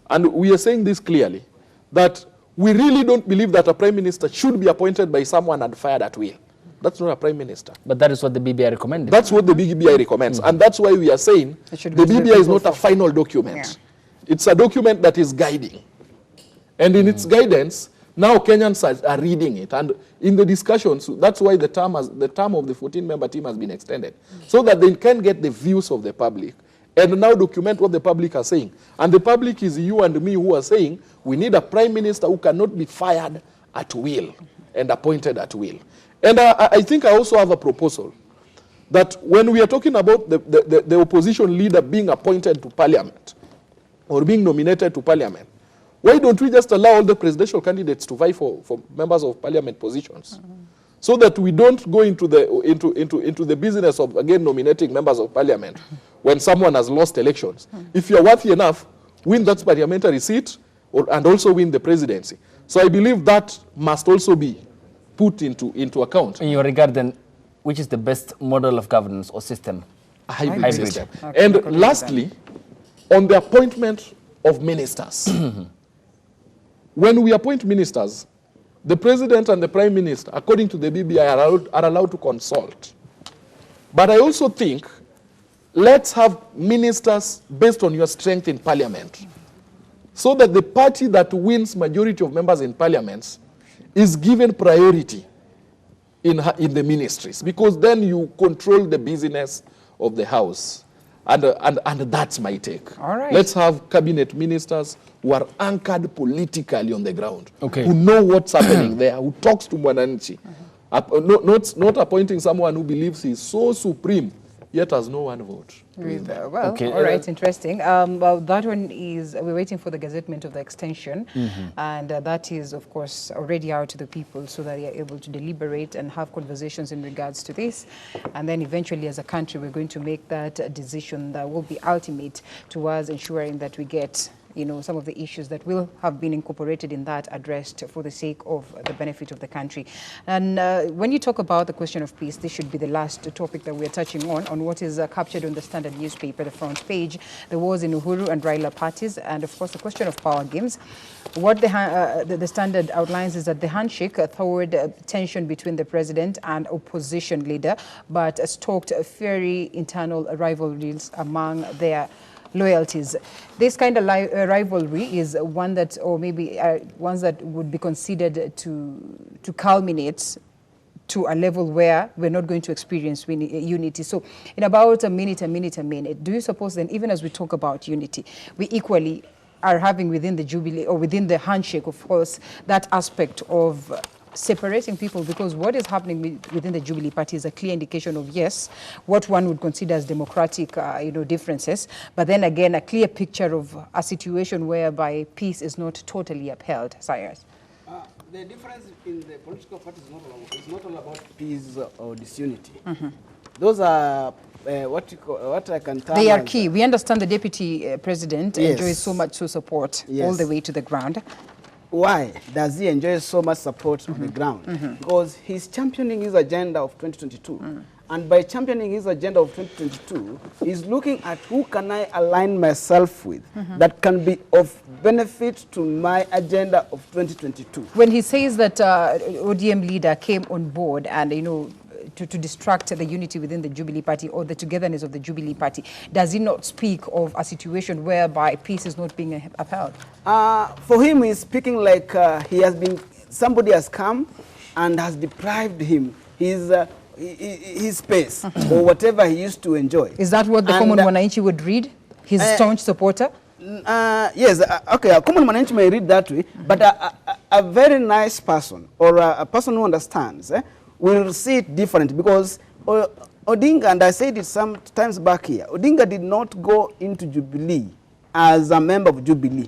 and we are saying this clearly, that we really don't believe that a prime minister should be appointed by someone and fired at will. That's not a prime minister.
But that is what the BBI recommended.
That's what the BBI recommends. And that's why we are saying the BBI is not a final document. Yeah. It's a document that is guiding. And in its guidance, now Kenyans are reading it. And in the discussions, that's why the term of the 14-member team has been extended, so that they can get the views of the public and now document what the public are saying. And the public is you and me who are saying we need a prime minister who cannot be fired at will and appointed at will. And I think I also have a proposal that when we are talking about the opposition leader being appointed to parliament or being nominated to parliament, why don't we just allow all the presidential candidates to vie for members of parliament positions? So that we don't go into the business of, again, nominating members of parliament when someone has lost elections. If you're worthy enough, win that parliamentary seat and also win the presidency. So I believe that must also be put into account.
In your regard, then, which is the best model of governance or system?
A hybrid system. Okay. And lastly, on the appointment of ministers. When we appoint ministers, the president and the prime minister, according to the BBI, are allowed to consult. But I also think, let's have ministers based on your strength in parliament, so that the party that wins majority of members in parliaments is given priority in the ministries, because then you control the business of the house. And that's my take.
All right.
Let's have cabinet ministers who are anchored politically on the ground,
okay,
who know what's happening there, who talks to Mwananchi. Not appointing someone who believes he's so supreme, yet has no one vote.
Well, okay. All right, interesting. Well, that one is, we're waiting for the gazettement of the extension, and that is, of course, already out to the people so that they are able to deliberate and have conversations in regards to this. And then eventually, as a country, we're going to make that decision that will be ultimate towards ensuring that we get you know, some of the issues that will have been incorporated in that addressed for the sake of the benefit of the country. And when you talk about the question of peace, this should be the last topic that we're touching on what is captured on the Standard newspaper, the front page, the wars in Uhuru and Raila parties, and of course the question of power games. What the Standard outlines is that the handshake thawed tension between the president and opposition leader, but stoked fiery internal rivalries among their loyalties. This kind of rivalry is one that, or maybe ones that would be considered to culminate to a level where we're not going to experience unity. So in about a minute, do you suppose then, even as we talk about unity, we equally are having within the Jubilee, or within the handshake, of course, that aspect of separating people? Because what is happening within the Jubilee Party is a clear indication of, yes, what one would consider as democratic differences, but then again, a clear picture of a situation whereby peace is not totally upheld. Cyrus?
The difference in the political parties is not all about peace or disunity. Those are what I can tell.
They are key. We understand the deputy president
Yes.
enjoys so much support all the way to the ground.
Why does he enjoy so much support on the ground? Because he's championing his agenda of 2022. And by championing his agenda of 2022, he's looking at who can I align myself with that can be of benefit to my agenda of 2022.
When he says that ODM leader came on board and, you know, to distract the unity within the Jubilee Party or the togetherness of the Jubilee Party, does he not speak of a situation whereby peace is not being upheld?
For him, he's speaking like somebody has come and has deprived him his space or whatever he used to enjoy.
Is that what the common Mwananchi would read? His staunch supporter?
Yes, okay, a common Mwananchi may read that way, but a very nice person or a person who understands will see it different, because Odinga, and I said it some times back here, Odinga did not go into Jubilee as a member of Jubilee.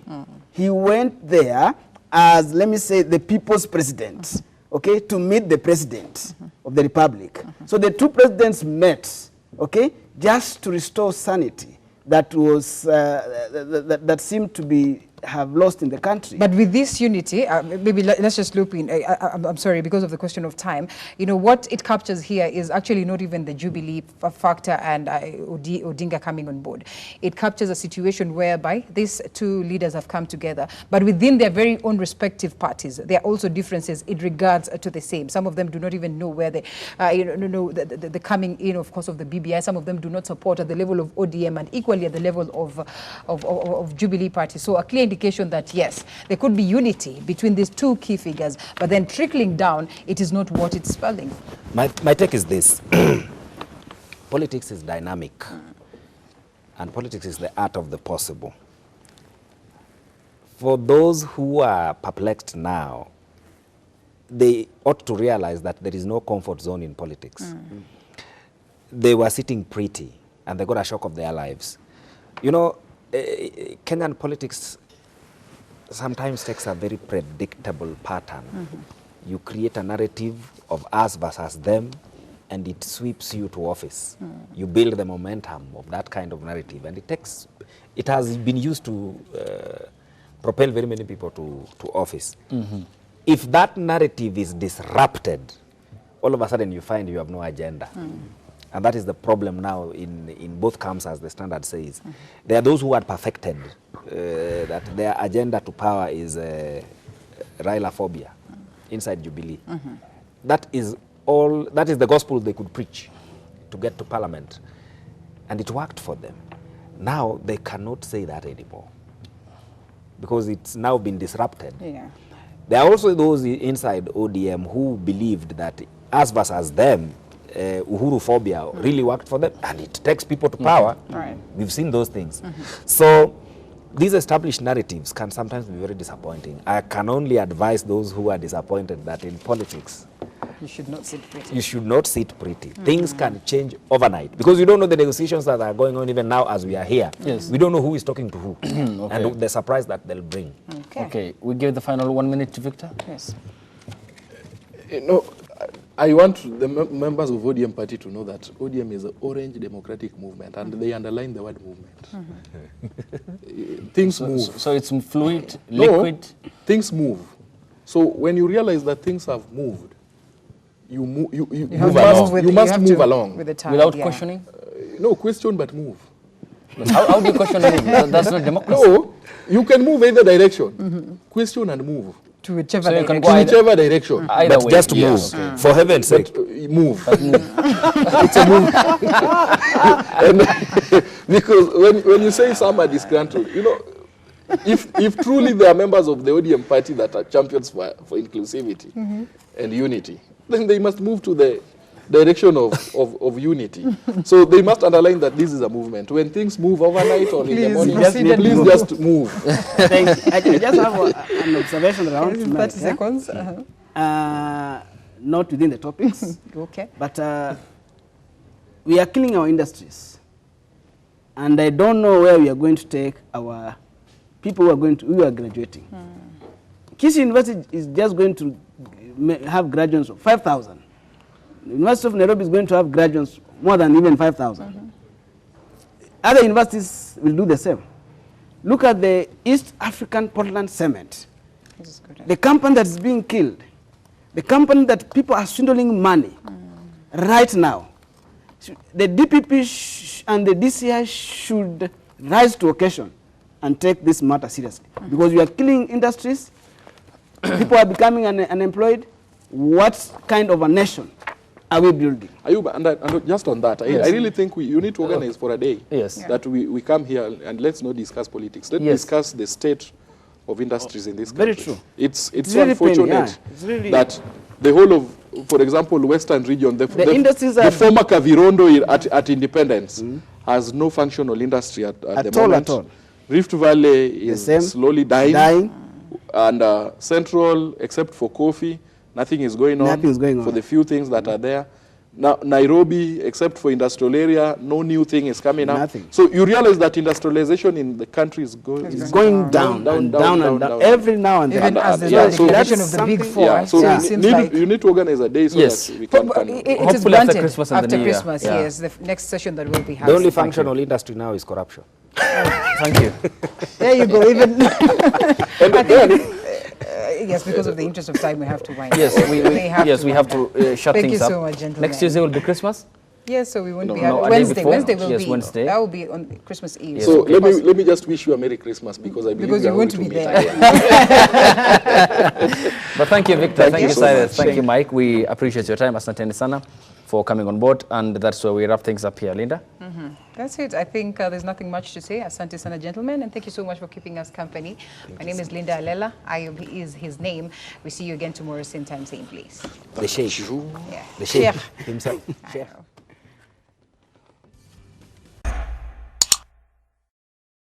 He went there as, let me say, the people's president, okay, to meet the president of the republic. So the two presidents met, okay, just to restore sanity that was that seemed to have lost in the country.
But with this unity, maybe let's just loop in. I'm sorry, because of the question of time. You know, what it captures here is actually not even the Jubilee factor and Odinga coming on board. It captures a situation whereby these two leaders have come together, but within their very own respective parties, there are also differences in regards to the same. Some of them do not even know where they, the coming in, of course, of the BBI. Some of them do not support at the level of ODM and equally at the level of Jubilee Party. So a clear indication that, yes, there could be unity between these two key figures, but then trickling down, it is not what it's spelling.
My take is this. Politics is dynamic, and politics is the art of the possible. For those who are perplexed now, they ought to realize that there is no comfort zone in politics. They were sitting pretty, and they got a shock of their lives. You know, Kenyan politics sometimes takes a very predictable pattern. You create a narrative of us versus them, and it sweeps you to office. You build the momentum of that kind of narrative, and it has been used to propel very many people to office. If that narrative is disrupted, all of a sudden you find you have no agenda. And that is the problem now in both camps, as the Standard says. There are those who had perfected that their agenda to power is Raila phobia inside Jubilee. That is the gospel they could preach to get to parliament. And it worked for them. Now they cannot say that anymore, because it's now been disrupted. There are also those inside ODM who believed that us versus them, Uhuru phobia really worked for them, and it takes people to power. We've seen those things. So these established narratives can sometimes be very disappointing. I can only advise those who are disappointed that in politics,
you should not sit pretty.
You should not sit pretty. Things can change overnight, because you don't know the negotiations that are going on even now as we are here. We don't know who is talking to who, and the surprise that they'll bring.
Okay, we give the final 1 minute to Victor.
Yes.
You know, I want the members of ODM party to know that ODM is an orange democratic movement, and they underline the word movement. Things move.
So it's fluid, liquid?
No, things move. So when you realize that things have moved, you must move along.
With the time,
without questioning?
No, question but move.
How do you question it? That's not democracy.
No, you can move either direction. Question and move.
To whichever
So you can
direction.
go
To whichever direction.
Either
But
way.
just
Yes.
move, for heaven's sake.
Move. It's a move. And because when you say some are disgruntled, you know, if truly there are members of the ODM party that are champions for inclusivity and unity, then they must move to the direction of unity. So they must underline that this is a movement. When things move overnight or in the morning, please just move.
I just have an observation that I want to make.
30 seconds.
Not within the topics,
Okay.
but we are killing our industries. And I don't know where we are going to take our people who are graduating. Kisii University is just going to have graduates of 5,000. The University of Nairobi is going to have graduates more than even 5,000. Other universities will do the same. Look at the East African Portland Cement.
This is good.
The company that is being killed, the company that people are swindling money right now. The DPP and the DCI should rise to occasion and take this matter seriously. Because we are killing industries, people are becoming unemployed. What kind of a nation are we building?
Ayuba, and just on that, I really think you need to organize for a day.
Yes.
That we come here and let's not discuss politics. Let's discuss the state of industries in this country.
Very true.
It's so
really
unfortunate
It's really
that the whole of, for example, Western region, the
industries
the
are
former Kavirondo at independence has no functional industry at the moment.
At all.
Rift Valley is
same.
slowly dying. And Central, except for coffee, nothing is going on.
Nothing is going
for
on.
the few things that are there. Now, Nairobi, except for industrial area, no new thing is coming up.
Nothing.
So you realize that industrialization in the country is going
It's going down and down. Every now and then.
Even as there's
yeah,
a
so
declaration
that's
of the big
something-
four,
yeah, so
it seems like
you need to organize a day so
Yes.
that we can.
But it is
Hopefully after
granted
Christmas and the
after
New Year.
Christmas,
Yeah.
yes, the next session that we'll be
The
having.
only functional industry now is corruption.
Thank you.
There you go. Even
And then,
yes, because of the interest of time, we have to wind.
Yes,
up.
we have
wind up.
to shut
Thank
things
you
up.
so much, gentlemen.
Next Tuesday will be Christmas.
Yes, so we won't be
No,
having
a day
Wednesday.
before?
Wednesday will
Yes,
be.
Wednesday.
That will be on Christmas Eve.
so
okay.
let me just wish you a Merry Christmas because I believe
Because
we
you
are
won't
going to
be
meet
there.
again.
But thank you, Victor. Thank
you
you,
so
Cyrus.
much.
Thank you, Mike. We appreciate your time. Asanteni sana for coming on board. And that's where we wrap things up here. Linda?
That's it. I think there's nothing much to say. Asante sana, gentlemen, and thank you so much for keeping us company. My name is Linda Alela. Ayob is his name. We see you again tomorrow, same time, same place.
The Sheikh.
Yeah.
The Sheikh
Sheikh.
himself.
I know.